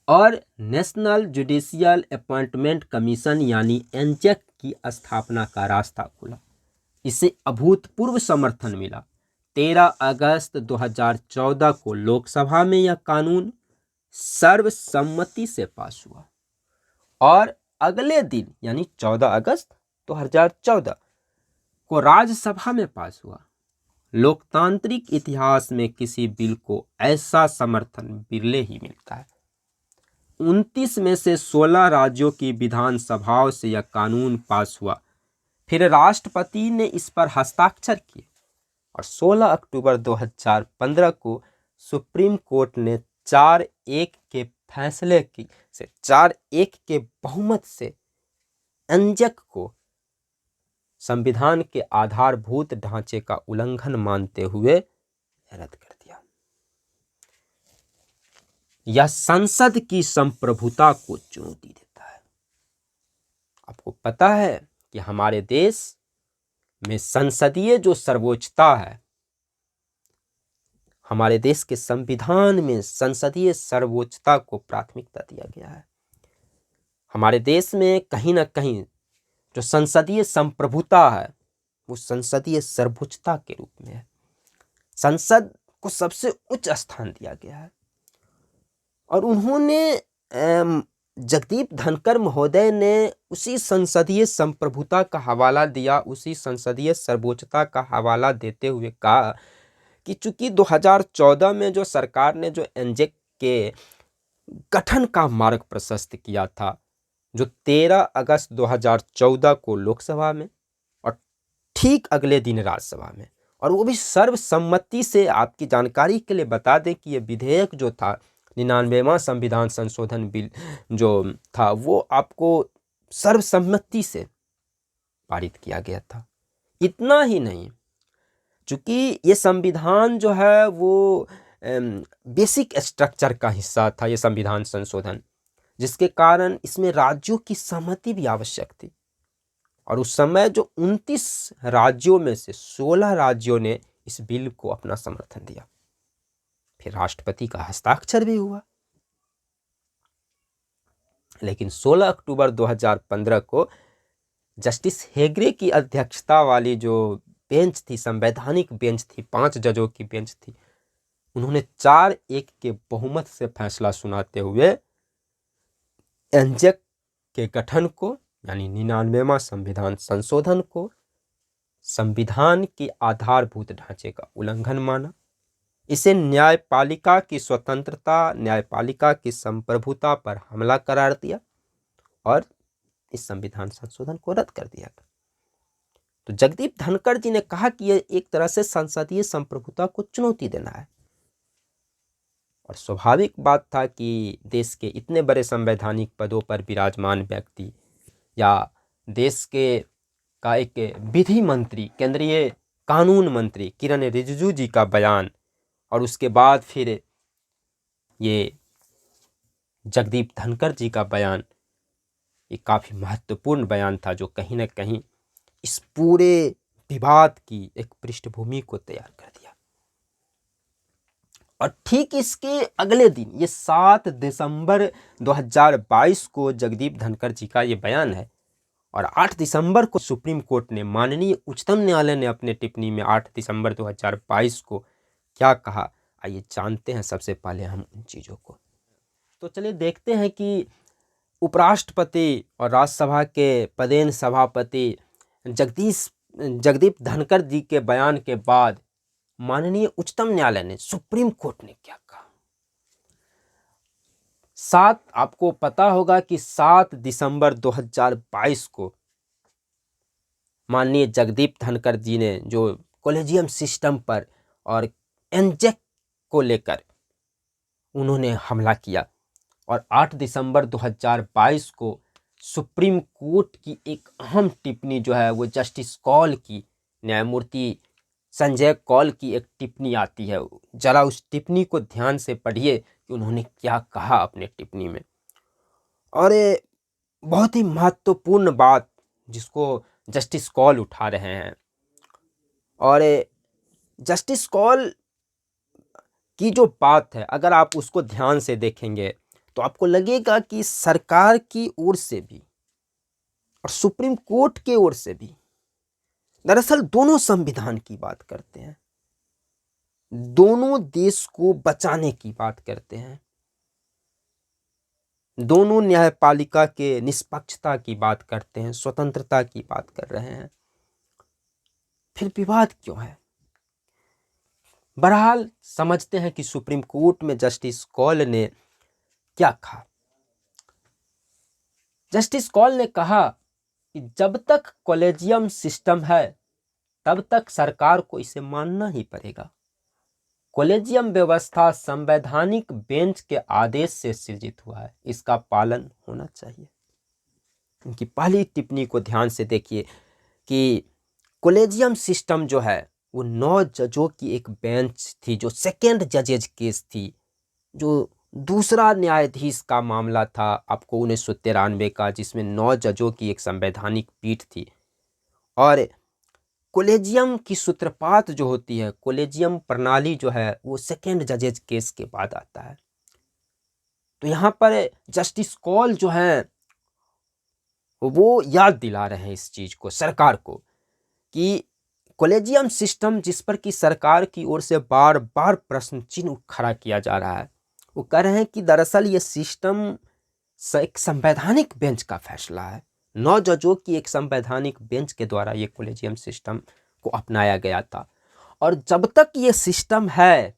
Speaker 1: और नेशनल जुडिशियल अपॉइंटमेंट कमीशन यानी एनजेक की स्थापना का रास्ता खुला, इसे अभूतपूर्व समर्थन मिला। 13 अगस्त 2014 को लोकसभा में यह कानून सर्वसम्मति से पास हुआ और अगले दिन यानी 14 अगस्त 2014 को राज्यसभा में पास हुआ। लोकतांत्रिक इतिहास में किसी बिल को ऐसा समर्थन बिरले ही मिलता है। 29 में से 16 राज्यों की विधानसभाओं से यह कानून पास हुआ, फिर राष्ट्रपति ने इस पर हस्ताक्षर किए और 16 अक्टूबर 2015 को सुप्रीम कोर्ट ने 4-1 के फैसले की से 4-1 के बहुमत से एनजेक को संविधान के आधारभूत ढांचे का उल्लंघन मानते हुए रद्द कर दिया। यह संसद की संप्रभुता को चुनौती देता है। आपको पता है कि हमारे देश में संसदीय जो सर्वोच्चता है, हमारे देश के संविधान में संसदीय सर्वोच्चता को प्राथमिकता दिया गया है। हमारे देश में कहीं ना कहीं जो संसदीय संप्रभुता है वो संसदीय सर्वोच्चता के रूप में है। संसद को सबसे उच्च स्थान दिया गया है और उन्होंने जगदीप धनखड़ महोदय ने उसी संसदीय संप्रभुता का हवाला दिया, उसी संसदीय सर्वोच्चता का हवाला देते हुए कहा कि चूंकि 2014 में जो सरकार ने जो एनजेक के गठन का मार्ग प्रशस्त किया था, जो 13 अगस्त 2014 को लोकसभा में और ठीक अगले दिन राज्यसभा में, और वो भी सर्वसम्मति से। आपकी जानकारी के लिए बता दें कि ये विधेयक जो था 99वां संविधान संशोधन बिल जो था वो आपको सर्वसम्मति से पारित किया गया था। इतना ही नहीं, चूंकि ये संविधान जो है वो बेसिक स्ट्रक्चर का हिस्सा था, ये संविधान संशोधन, जिसके कारण इसमें राज्यों की सहमति भी आवश्यक थी। और उस समय जो 29 राज्यों में से 16 राज्यों ने इस बिल को अपना समर्थन दिया, फिर राष्ट्रपति का हस्ताक्षर भी हुआ। लेकिन 16 अक्टूबर 2015 को जस्टिस हेगड़े की अध्यक्षता वाली जो बेंच थी, संवैधानिक बेंच थी, 5 जजों की बेंच थी, उन्होंने 4-1 के बहुमत से फैसला सुनाते हुए एनजेक के गठन को यानी 99वां संविधान संशोधन को संविधान के आधारभूत ढांचे का उल्लंघन माना। इसे न्यायपालिका की स्वतंत्रता, न्यायपालिका की संप्रभुता पर हमला करार दिया और इस संविधान संशोधन को रद्द कर दिया था। तो जगदीप धनखड़ जी ने कहा कि यह एक तरह से संसदीय संप्रभुता को चुनौती देना है। और स्वाभाविक बात था कि देश के इतने बड़े संवैधानिक पदों पर विराजमान व्यक्ति या देश के का एक विधि मंत्री, केंद्रीय कानून मंत्री किरण रिजिजू जी का बयान, और उसके बाद फिर ये जगदीप धनखड़ जी का बयान, ये काफ़ी महत्वपूर्ण बयान था जो कहीं ना कहीं इस पूरे विवाद की एक पृष्ठभूमि को तैयार कर दिया। और ठीक इसके अगले दिन, ये 7 दिसंबर 2022 को जगदीप धनखड़ जी का ये बयान है, और 8 दिसंबर को सुप्रीम कोर्ट ने, माननीय उच्चतम न्यायालय ने अपने टिप्पणी में 8 दिसंबर 2022 को क्या कहा, आइए जानते हैं सबसे पहले हम उन चीज़ों को। तो चलिए देखते हैं कि उपराष्ट्रपति और राज्यसभा के पदेन सभापति जगदीप धनखड़ जी के बयान के बाद माननीय उच्चतम न्यायालय ने, सुप्रीम कोर्ट ने क्या कहा। आपको पता होगा कि 7 दिसंबर 2022 को माननीय जगदीप धनखड़ जी ने जो कॉलेजियम सिस्टम पर और एनजेक को लेकर उन्होंने हमला किया, और 8 दिसंबर 2022 को सुप्रीम कोर्ट की एक अहम टिप्पणी जो है वो जस्टिस कौल की, न्यायमूर्ति संजय कौल की एक टिप्पणी आती है। जरा उस टिप्पणी को ध्यान से पढ़िए कि उन्होंने क्या कहा अपने टिप्पणी में। और ये बहुत ही महत्वपूर्ण बात जिसको जस्टिस कौल उठा रहे हैं, और जस्टिस कौल की जो बात है अगर आप उसको ध्यान से देखेंगे तो आपको लगेगा कि सरकार की ओर से भी और सुप्रीम कोर्ट के ओर से भी दरअसल दोनों संविधान की बात करते हैं, दोनों देश को बचाने की बात करते हैं, दोनों न्यायपालिका के निष्पक्षता की बात करते हैं, स्वतंत्रता की बात कर रहे हैं। फिर विवाद क्यों है? बहरहाल समझते हैं कि सुप्रीम कोर्ट में जस्टिस कौल ने क्या कहा। जस्टिस कौल ने कहा कि जब तक कॉलेजियम सिस्टम है तब तक सरकार को इसे मानना ही पड़ेगा। कॉलेजियम व्यवस्था संवैधानिक बेंच के आदेश से सृजित हुआ है, इसका पालन होना चाहिए। उनकी पहली टिप्पणी को ध्यान से देखिए कि कॉलेजियम सिस्टम जो है वो 9 जजों की एक बेंच थी, जो सेकेंड जजेज केस थी, जो दूसरा न्यायाधीश का मामला था आपको 1993 का, जिसमें 9 जजों की एक संवैधानिक पीठ थी। और कॉलेजियम की सूत्रपात जो होती है, कॉलेजियम प्रणाली जो है वो सेकेंड जजेज केस के बाद आता है। तो यहाँ पर जस्टिस कौल जो है वो याद दिला रहे हैं इस चीज़ को सरकार को कि कॉलेजियम सिस्टम जिस पर कि सरकार की ओर से बार बार प्रश्न चिन्ह खड़ा किया जा रहा है, वो कह रहे हैं कि दरअसल ये सिस्टम एक संवैधानिक बेंच का फैसला है। 9 जजों की एक संवैधानिक बेंच के द्वारा ये कॉलेजियम सिस्टम को अपनाया गया था, और जब तक ये सिस्टम है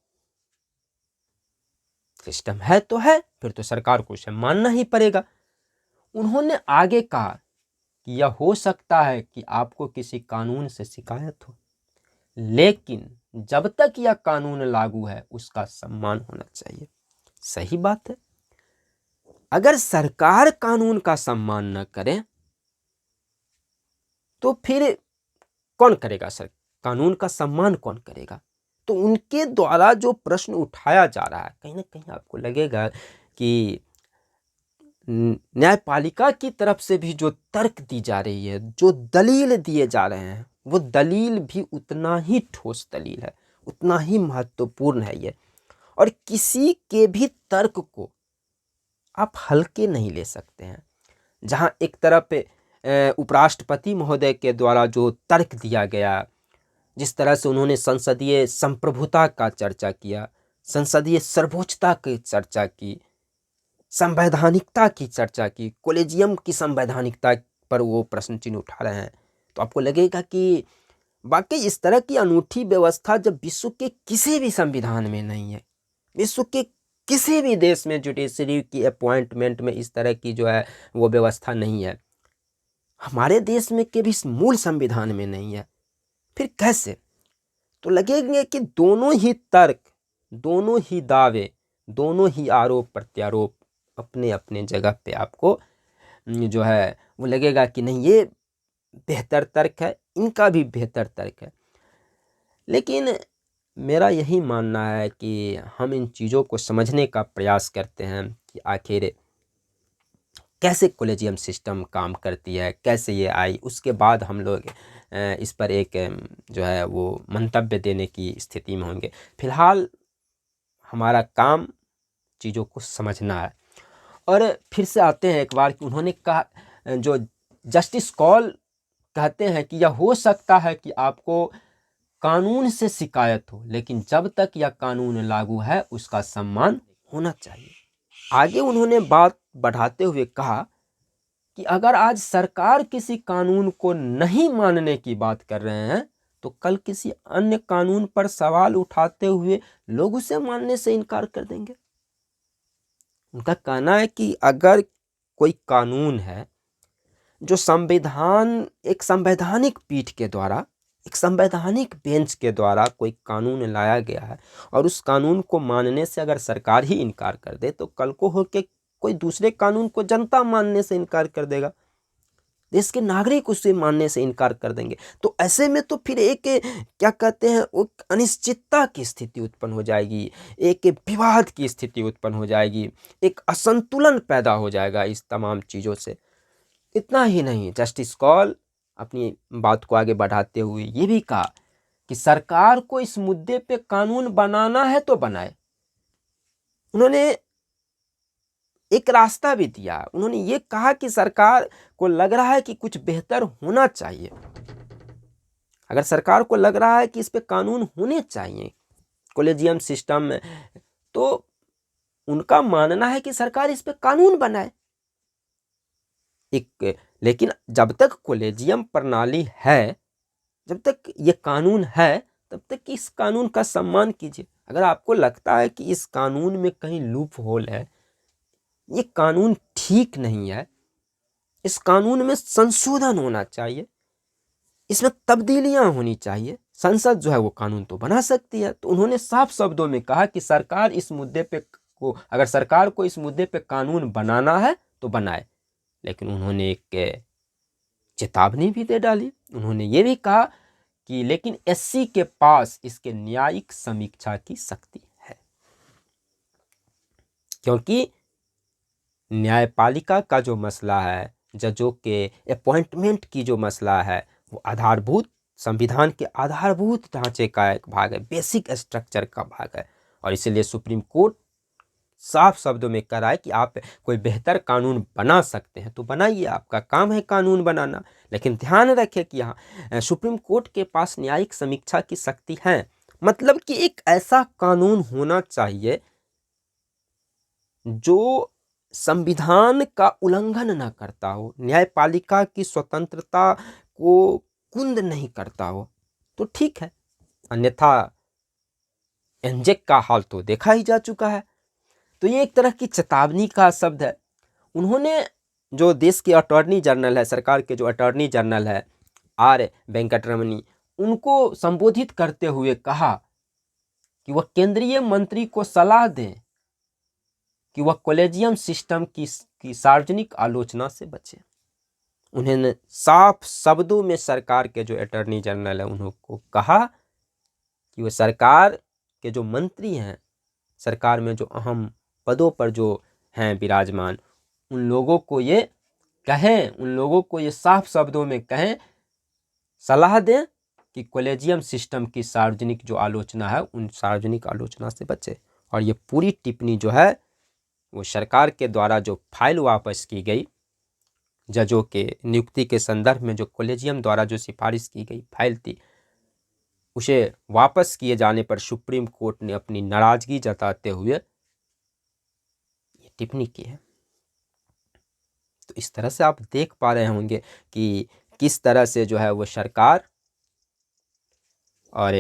Speaker 1: तो है, फिर तो सरकार को इसे मानना ही पड़ेगा। उन्होंने आगे कहा कि यह हो सकता है कि आपको किसी कानून से शिकायत हो, लेकिन जब तक यह कानून लागू है उसका सम्मान होना चाहिए। सही बात है। अगर सरकार कानून का सम्मान न करे तो फिर कौन करेगा? सर, कानून का सम्मान कौन करेगा? तो उनके द्वारा जो प्रश्न उठाया जा रहा है, कहीं ना कहीं आपको लगेगा कि न्यायपालिका की तरफ से भी जो तर्क दी जा रही है, जो दलील दिए जा रहे हैं, वो दलील भी उतना ही ठोस दलील है, उतना ही महत्वपूर्ण है ये। और किसी के भी तर्क को आप हल्के नहीं ले सकते हैं। जहां एक तरफ उपराष्ट्रपति महोदय के द्वारा जो तर्क दिया गया, जिस तरह से उन्होंने संसदीय संप्रभुता का चर्चा किया, संसदीय सर्वोच्चता की चर्चा की, संवैधानिकता की चर्चा की, कॉलेजियम की संवैधानिकता पर वो प्रश्न चिन्ह उठा रहे हैं, तो आपको लगेगा कि वाकई इस तरह की अनूठी व्यवस्था जब विश्व के किसी भी संविधान में नहीं है, विश्व के किसी भी देश में जुडिशरी की अपॉइंटमेंट में इस तरह की जो है वो व्यवस्था नहीं है, हमारे देश में के भी मूल संविधान में नहीं है, फिर कैसे? तो लगेंगे कि दोनों ही तर्क, दोनों ही दावे दोनों ही आरोप प्रत्यारोप अपने अपने जगह पे आपको जो है वो लगेगा कि नहीं, ये बेहतर तर्क है, इनका भी बेहतर तर्क है। लेकिन मेरा यही मानना है कि हम इन चीज़ों को समझने का प्रयास करते हैं कि आखिर कैसे कॉलेजियम सिस्टम काम करती है, कैसे ये आई, उसके बाद हम लोग इस पर एक जो है वो मंतव्य देने की स्थिति में होंगे। फिलहाल हमारा काम चीज़ों को समझना है। और फिर से आते हैं एक बार कि उन्होंने कहा, जो जस्टिस कौल कहते हैं कि यह हो सकता है कि आपको कानून से शिकायत हो, लेकिन जब तक यह कानून लागू है उसका सम्मान होना चाहिए। आगे उन्होंने बात बढ़ाते हुए कहा कि अगर आज सरकार किसी कानून को नहीं मानने की बात कर रहे हैं तो कल किसी अन्य कानून पर सवाल उठाते हुए लोग उसे मानने से इनकार कर देंगे। उनका कहना है कि अगर कोई कानून है जो एक संवैधानिक पीठ के द्वारा, एक संवैधानिक बेंच के द्वारा कोई कानून लाया गया है और उस कानून को मानने से अगर सरकार ही इनकार कर दे तो कल को होके कोई दूसरे कानून को जनता मानने से इनकार कर देगा, देश के नागरिक उसे मानने से इनकार कर देंगे। तो ऐसे में तो फिर एक क्या कहते हैं, वो अनिश्चितता की स्थिति उत्पन्न हो जाएगी, एक विवाद की स्थिति उत्पन्न हो जाएगी, एक असंतुलन पैदा हो जाएगा इस तमाम चीज़ों से। इतना ही नहीं, जस्टिस कौल अपनी बात को आगे बढ़ाते हुए ये भी कहा कि सरकार को इस मुद्दे पे कानून बनाना है तो बनाए। उन्होंने एक रास्ता भी दिया। उन्होंने ये कहा कि सरकार को लग रहा है कि कुछ बेहतर होना चाहिए, अगर सरकार को लग रहा है कि इस पे कानून होने चाहिए कॉलेजियम सिस्टम में, तो उनका मानना है कि सरकार इस पे कानून बनाए। लेकिन जब तक कॉलेजियम प्रणाली है, जब तक ये कानून है, तब तक इस कानून का सम्मान कीजिए। अगर आपको लगता है कि इस कानून में कहीं लूप होल है, ये कानून ठीक नहीं है, इस कानून में संशोधन होना चाहिए, इसमें तब्दीलियां होनी चाहिए, संसद जो है वो कानून तो बना सकती है। तो उन्होंने साफ शब्दों में कहा कि सरकार इस मुद्दे पे अगर सरकार को इस मुद्दे पे कानून बनाना है तो बनाए। लेकिन उन्होंने एक चेतावनी भी दे डाली। उन्होंने ये भी कहा कि लेकिन एससी के पास इसके न्यायिक समीक्षा की शक्ति है, क्योंकि न्यायपालिका का जो मसला है, जजों के अपॉइंटमेंट की जो मसला है, वो आधारभूत संविधान के आधारभूत ढांचे का एक भाग है, बेसिक स्ट्रक्चर का भाग है। और इसलिए सुप्रीम कोर्ट साफ शब्दों में कह रहा है कि आप कोई बेहतर कानून बना सकते हैं तो बनाइए, आपका काम है कानून बनाना। लेकिन ध्यान रखें कि यहाँ सुप्रीम कोर्ट के पास न्यायिक समीक्षा की शक्ति है, मतलब कि एक ऐसा कानून होना चाहिए जो संविधान का उल्लंघन न करता हो, न्यायपालिका की स्वतंत्रता को कुंद नहीं करता हो, तो ठीक है। अन्यथा एनजेक का हाल तो देखा ही जा चुका है। तो ये एक तरह की चेतावनी का शब्द है। उन्होंने जो देश के अटॉर्नी जनरल है, सरकार के जो अटॉर्नी जनरल है आर वेंकटरमणी, उनको संबोधित करते हुए कहा कि वह केंद्रीय मंत्री को सलाह दें कि वह कॉलेजियम सिस्टम की सार्वजनिक आलोचना से बचे। उन्होंने साफ शब्दों में सरकार के जो अटॉर्नी जनरल है उनको कहा कि वह सरकार के जो मंत्री हैं, सरकार में जो अहम पदों पर जो हैं विराजमान, उन लोगों को ये कहें, उन लोगों को ये साफ शब्दों में कहें, सलाह दें कि कॉलेजियम सिस्टम की सार्वजनिक जो आलोचना है उन सार्वजनिक आलोचना से बचे। और ये पूरी टिप्पणी जो है वो सरकार के द्वारा जो फाइल वापस की गई, जजों के नियुक्ति के संदर्भ में जो कॉलेजियम द्वारा जो सिफारिश की गई फाइल थी, उसे वापस किए जाने पर सुप्रीम कोर्ट ने अपनी नाराजगी जताते हुए ये टिप्पणी की है। तो इस तरह से आप देख पा रहे होंगे कि किस तरह से जो है वो सरकार और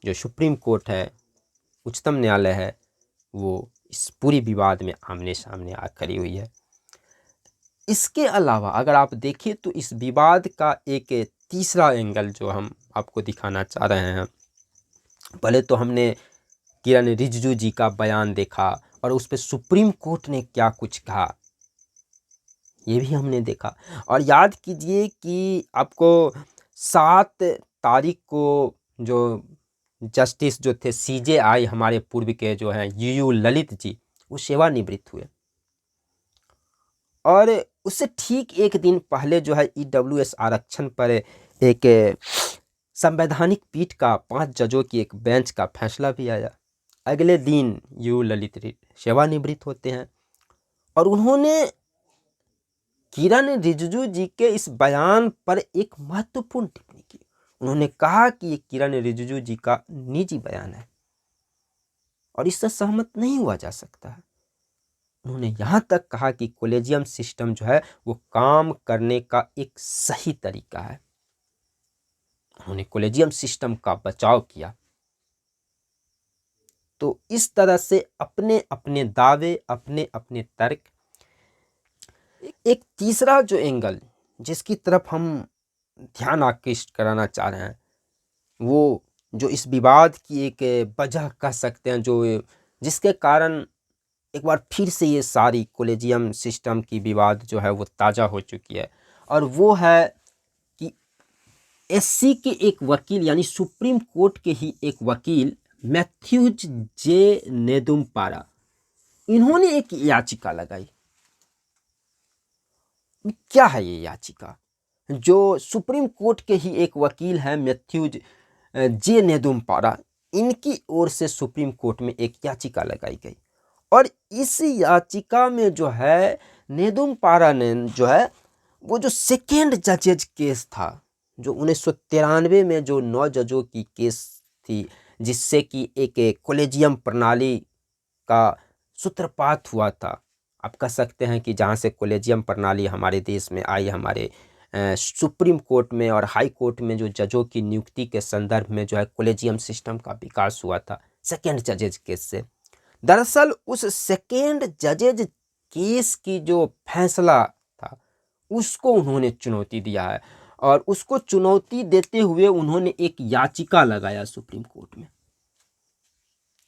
Speaker 1: जो सुप्रीम कोर्ट है, उच्चतम न्यायालय है, वो इस पूरी विवाद में आमने सामने आ खड़ी हुई है। इसके अलावा अगर आप देखें तो इस विवाद का एक तीसरा एंगल जो हम आपको दिखाना चाह रहे हैं, पहले तो हमने किरण रिजिजू जी का बयान देखा, और उस पर सुप्रीम कोर्ट ने क्या कुछ कहा ये भी हमने देखा। और याद कीजिए कि आपको 7 तारीख को जो जस्टिस जो थे CJI हमारे पूर्व के जो हैं UU ललित जी, वो सेवानिवृत्त हुए। और उससे ठीक एक दिन पहले जो है EWS आरक्षण पर एक संवैधानिक पीठ का 5 जजों की एक बेंच का फैसला भी आया। अगले दिन UU ललित सेवानिवृत्त होते हैं और उन्होंने किरण रिजिजू जी के इस बयान पर एक महत्वपूर्ण टिप्पणी की। उन्होंने कहा कि ये किरण रिजिजू जी का निजी बयान है और इससे सहमत नहीं हुआ जा सकता है। उन्होंने यहाँ तक कहा कि कॉलेजियम सिस्टम जो है वो काम करने का एक सही तरीका है। उन्होंने कॉलेजियम सिस्टम का बचाव किया। तो इस तरह से अपने अपने दावे, अपने अपने तर्क। एक तीसरा जो एंगल जिसकी तरफ हम ध्यान आकृष्ट कराना चाह रहे हैं, वो जो इस विवाद की एक वजह कह सकते हैं, जो जिसके कारण एक बार फिर से ये सारी कॉलेजियम सिस्टम की विवाद जो है वो ताज़ा हो चुकी है, और वो है कि SC के एक वकील यानी सुप्रीम कोर्ट के ही एक वकील मैथ्यूज जे नेदुम्पारा, इन्होंने एक याचिका लगाई। क्या है ये याचिका? जो सुप्रीम कोर्ट के ही एक वकील हैं मैथ्यूज जे नेदुम्पारा, इनकी ओर से सुप्रीम कोर्ट में एक याचिका लगाई गई और इस याचिका में जो है नेदुम्पारा ने जो है वो जो सेकेंड जजेज केस था, जो 1993 में जो 9 जजों की केस थी, जिससे कि एक कॉलेजियम प्रणाली का सूत्रपात हुआ था। आप कह सकते हैं कि जहाँ से कॉलेजियम प्रणाली हमारे देश में आई, हमारे सुप्रीम कोर्ट में और हाई कोर्ट में जो जजों की नियुक्ति के संदर्भ में जो है कॉलेजियम सिस्टम का विकास हुआ था सेकेंड जजेज केस से। दरअसल उस सेकेंड जजेज केस की जो फैसला था उसको उन्होंने चुनौती दिया है और उसको चुनौती देते हुए उन्होंने एक याचिका लगाया सुप्रीम कोर्ट में।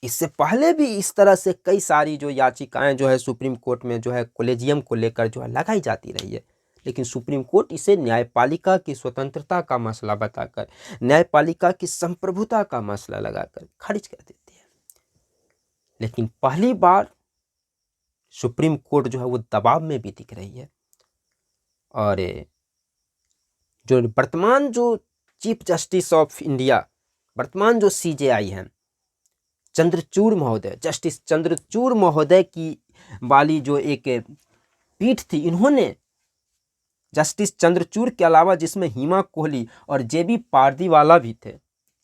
Speaker 1: इससे पहले भी इस तरह से कई सारी जो याचिकाएं जो है सुप्रीम कोर्ट में जो है कॉलेजियम को लेकर जो है लगाई जाती रही है, लेकिन सुप्रीम कोर्ट इसे न्यायपालिका की स्वतंत्रता का मसला बताकर, न्यायपालिका की संप्रभुता का मसला लगाकर खारिज कर देती है। लेकिन पहली बार सुप्रीम कोर्ट जो है वो दबाव में भी दिख रही है और जो वर्तमान जो चीफ जस्टिस ऑफ इंडिया, वर्तमान जो CJI हैं चंद्रचूड़ महोदय, जस्टिस चंद्रचूड़ महोदय की वाली जो एक पीठ थी, इन्होंने जस्टिस चंद्रचूड़ के अलावा जिसमें हिमा कोहली और JB पारदीवाला भी थे,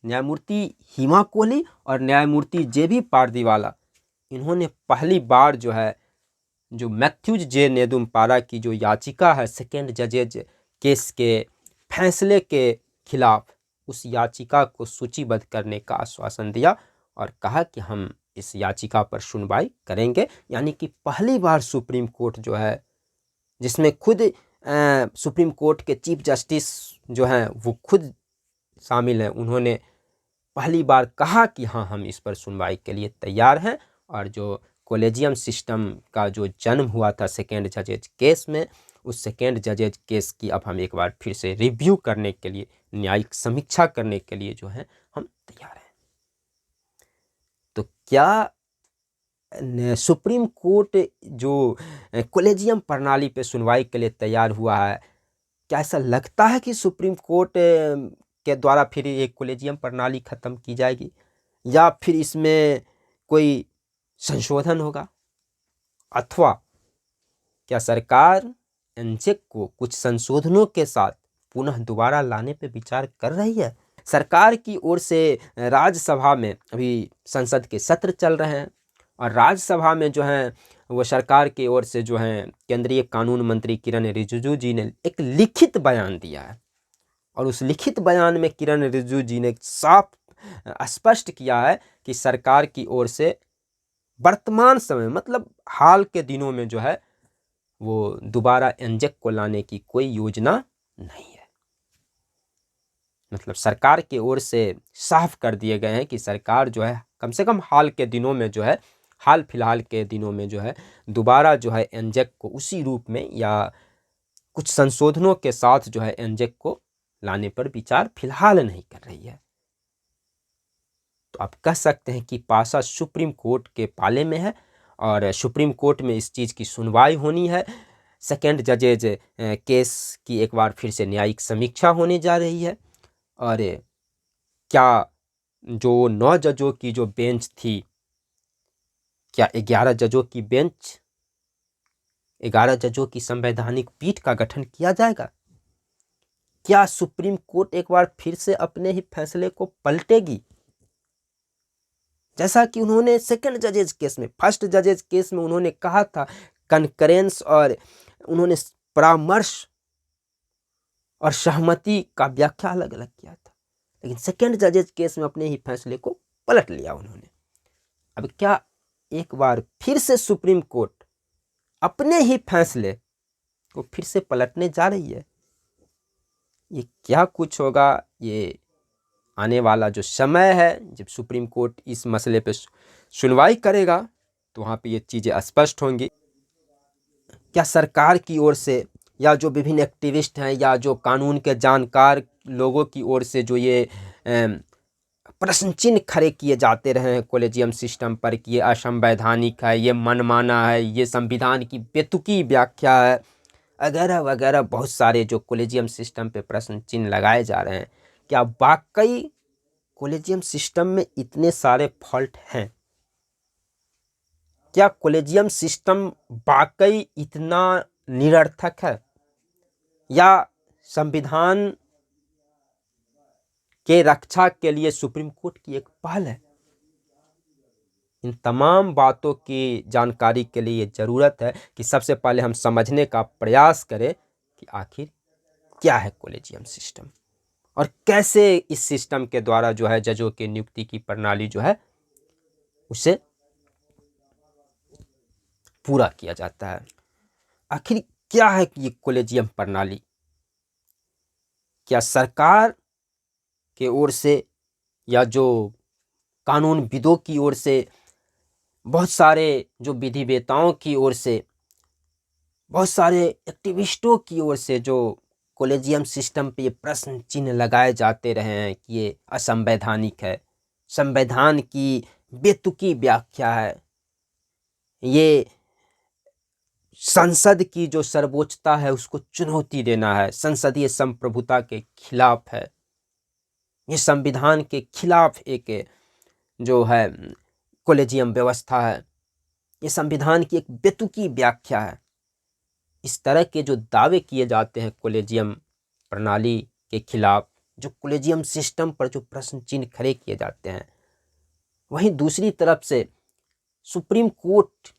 Speaker 1: न्यायमूर्ति हिमा कोहली और न्यायमूर्ति JB पारदीवाला, इन्होंने पहली बार जो है जो मैथ्यूज जे नेदुम्पारा की जो याचिका है सेकेंड जजेज केस के फैसले के खिलाफ, उस याचिका को सूचीबद्ध करने का आश्वासन दिया और कहा कि हम इस याचिका पर सुनवाई करेंगे। यानी कि पहली बार सुप्रीम कोर्ट जो है, जिसमें खुद सुप्रीम कोर्ट के चीफ जस्टिस जो हैं वो खुद शामिल हैं, उन्होंने पहली बार कहा कि हाँ हम इस पर सुनवाई के लिए तैयार हैं। और जो कॉलेजियम सिस्टम का जो जन्म हुआ था सेकेंड जजेज केस में, उस सेकेंड जजेज केस की अब हम एक बार फिर से रिव्यू करने के लिए, न्यायिक समीक्षा करने के लिए जो है हम तैयार हैं। तो क्या सुप्रीम कोर्ट जो कॉलेजियम प्रणाली पे सुनवाई के लिए तैयार हुआ है, क्या ऐसा लगता है कि सुप्रीम कोर्ट के द्वारा फिर ये कॉलेजियम प्रणाली ख़त्म की जाएगी या फिर इसमें कोई संशोधन होगा, अथवा क्या सरकार एनजेक को कुछ संशोधनों के साथ पुनः दोबारा लाने पे विचार कर रही है? सरकार की ओर से राज्यसभा में अभी संसद के सत्र चल रहे हैं और राज्यसभा में जो है वो सरकार की ओर से जो है केंद्रीय कानून मंत्री किरण रिजिजू जी ने एक लिखित बयान दिया है और उस लिखित बयान में किरण रिजिजू जी ने साफ स्पष्ट किया है कि सरकार की ओर से वर्तमान समय मतलब हाल के दिनों में जो है वो दोबारा एनजेक को लाने की कोई योजना नहीं है। मतलब सरकार की ओर से साफ कर दिए गए हैं कि सरकार जो है कम से कम हाल के दिनों में जो है हाल फिलहाल के दिनों में जो है दोबारा जो है एनजेक को उसी रूप में या कुछ संशोधनों के साथ जो है एनजेक को लाने पर विचार फिलहाल नहीं कर रही है। तो आप कह सकते हैं कि पासा सुप्रीम कोर्ट के पाले में है और सुप्रीम कोर्ट में इस चीज़ की सुनवाई होनी है। सेकेंड जजेज केस की एक बार फिर से न्यायिक समीक्षा होने जा रही है और क्या जो 9 जजों की जो बेंच थी, क्या 11 जजों की बेंच 11 जजों की संवैधानिक पीठ का गठन किया जाएगा? क्या सुप्रीम कोर्ट एक बार फिर से अपने ही फैसले को पलटेगी? जैसा कि उन्होंने सेकंड जजेज केस में, फर्स्ट जजेज केस में उन्होंने कहा था कनकरेंस और उन्होंने परामर्श और सहमति का व्याख्या अलग अलग किया था, लेकिन सेकंड जजेज केस में अपने ही फैसले को पलट लिया उन्होंने। अब क्या एक बार फिर से सुप्रीम कोर्ट अपने ही फैसले को फिर से पलटने जा रही है? ये क्या कुछ होगा, ये आने वाला जो समय है, जब सुप्रीम कोर्ट इस मसले पे सुनवाई करेगा तो वहाँ पे ये चीज़ें स्पष्ट होंगी। क्या सरकार की ओर से या जो विभिन्न एक्टिविस्ट हैं या जो कानून के जानकार लोगों की ओर से जो ये प्रश्न चिन्ह खड़े किए जाते रहे हैं कॉलेजियम सिस्टम पर कि ये असंवैधानिक है, ये मनमाना है, ये संविधान की बेतुकी व्याख्या है वगैरह वगैरह, बहुत सारे जो कॉलेजियम सिस्टम पे प्रश्न चिन्ह लगाए जा रहे हैं, क्या वाकई कॉलेजियम सिस्टम में इतने सारे फॉल्ट हैं? क्या कॉलेजियम सिस्टम वाकई इतना निरर्थक है या संविधान के रक्षा के लिए सुप्रीम कोर्ट की एक पहल है? इन तमाम बातों की जानकारी के लिए ज़रूरत है कि सबसे पहले हम समझने का प्रयास करें कि आखिर क्या है कॉलेजियम सिस्टम और कैसे इस सिस्टम के द्वारा जो है जजों की नियुक्ति की प्रणाली जो है उसे पूरा किया जाता है। आखिर क्या है कि ये कॉलेजियम प्रणाली? क्या सरकार के ओर से या जो कानूनविदों की ओर से, बहुत सारे जो विधिवेताओं की ओर से, बहुत सारे एक्टिविस्टों की ओर से जो कॉलेजियम सिस्टम पे ये प्रश्न चिन्ह लगाए जाते रहे हैं कि ये असंवैधानिक है, संविधान की बेतुकी व्याख्या है, ये संसद की जो सर्वोच्चता है उसको चुनौती देना है, संसदीय संप्रभुता के खिलाफ है, ये संविधान के खिलाफ एक जो है कॉलेजियम व्यवस्था है, ये संविधान की एक बेतुकी व्याख्या है। इस तरह के जो दावे किए जाते हैं कॉलेजियम प्रणाली के खिलाफ, जो कॉलेजियम सिस्टम पर जो प्रश्न चिन्ह खड़े किए जाते हैं, वहीं दूसरी तरफ से सुप्रीम कोर्ट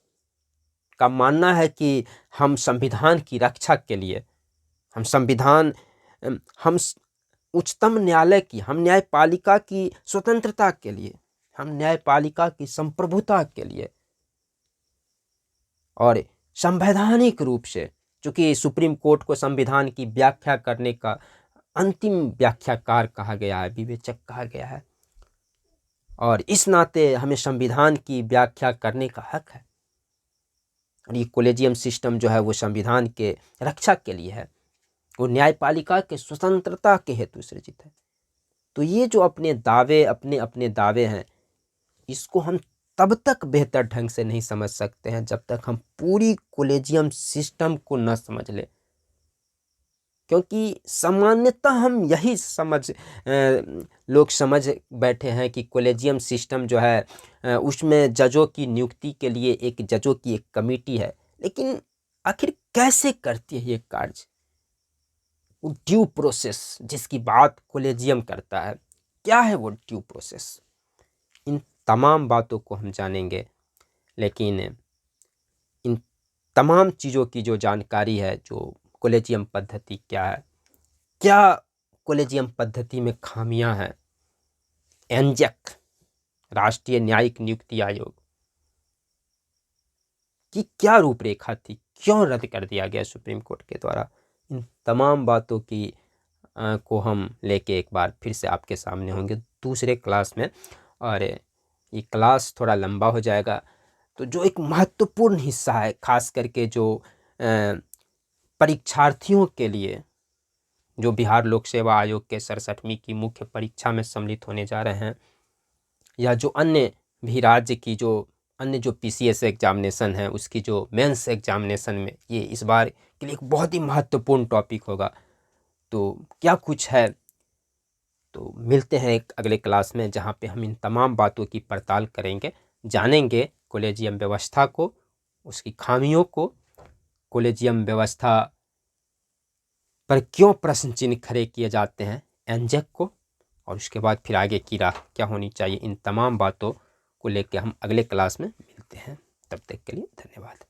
Speaker 1: का मानना है कि हम संविधान की रक्षा के लिए, हम उच्चतम न्यायालय की, हम न्यायपालिका की स्वतंत्रता के लिए, हम न्यायपालिका की संप्रभुता के लिए और संवैधानिक रूप से, चूंकि सुप्रीम कोर्ट को संविधान की व्याख्या करने का अंतिम व्याख्याकार कहा गया है, विवेचक कहा गया है, और इस नाते हमें संविधान की व्याख्या करने का हक है। और ये कॉलेजियम सिस्टम जो है वो संविधान के रक्षा के लिए है, वो न्यायपालिका के स्वतंत्रता के हेतु सृजित है। तो ये जो अपने अपने दावे हैं, इसको हम तब तक बेहतर ढंग से नहीं समझ सकते हैं जब तक हम पूरी कॉलेजियम सिस्टम को न समझ लें, क्योंकि सामान्यतः हम यही लोग समझ बैठे हैं कि कॉलेजियम सिस्टम जो है उसमें जजों की नियुक्ति के लिए एक जजों की एक कमेटी है, लेकिन आखिर कैसे करती है ये कार्य? वो ड्यू प्रोसेस जिसकी बात कॉलेजियम करता है, क्या है वो ड्यू प्रोसेस? इन तमाम बातों को हम जानेंगे, लेकिन इन तमाम चीज़ों की जो जानकारी है, जो कॉलेजियम पद्धति क्या है, क्या कॉलेजियम पद्धति में खामियां हैं, एनजेक राष्ट्रीय न्यायिक नियुक्ति आयोग की क्या रूपरेखा थी, क्यों रद्द कर दिया गया सुप्रीम कोर्ट के द्वारा, इन तमाम बातों की को हम लेके एक बार फिर से आपके सामने होंगे दूसरे क्लास में। और ये क्लास थोड़ा लंबा हो जाएगा, तो जो एक महत्वपूर्ण हिस्सा है, खास करके जो परीक्षार्थियों के लिए, जो बिहार लोक सेवा आयोग के 67वीं की मुख्य परीक्षा में सम्मिलित होने जा रहे हैं, या जो अन्य भी राज्य की जो अन्य जो पीसीएस एग्जामिनेशन है उसकी जो मेंस एग्जामिनेशन में ये इस बार के लिए एक बहुत ही महत्वपूर्ण टॉपिक होगा। तो क्या कुछ है, तो मिलते हैं एक अगले क्लास में, जहाँ पे हम इन तमाम बातों की पड़ताल करेंगे, जानेंगे कॉलेजियम व्यवस्था को, उसकी खामियों को, कॉलेजियम व्यवस्था पर क्यों प्रश्न चिन्ह खड़े किए जाते हैं, एनजेक को, और उसके बाद फिर आगे की राह क्या होनी चाहिए। इन तमाम बातों को लेकर हम अगले क्लास में मिलते हैं। तब तक के लिए धन्यवाद।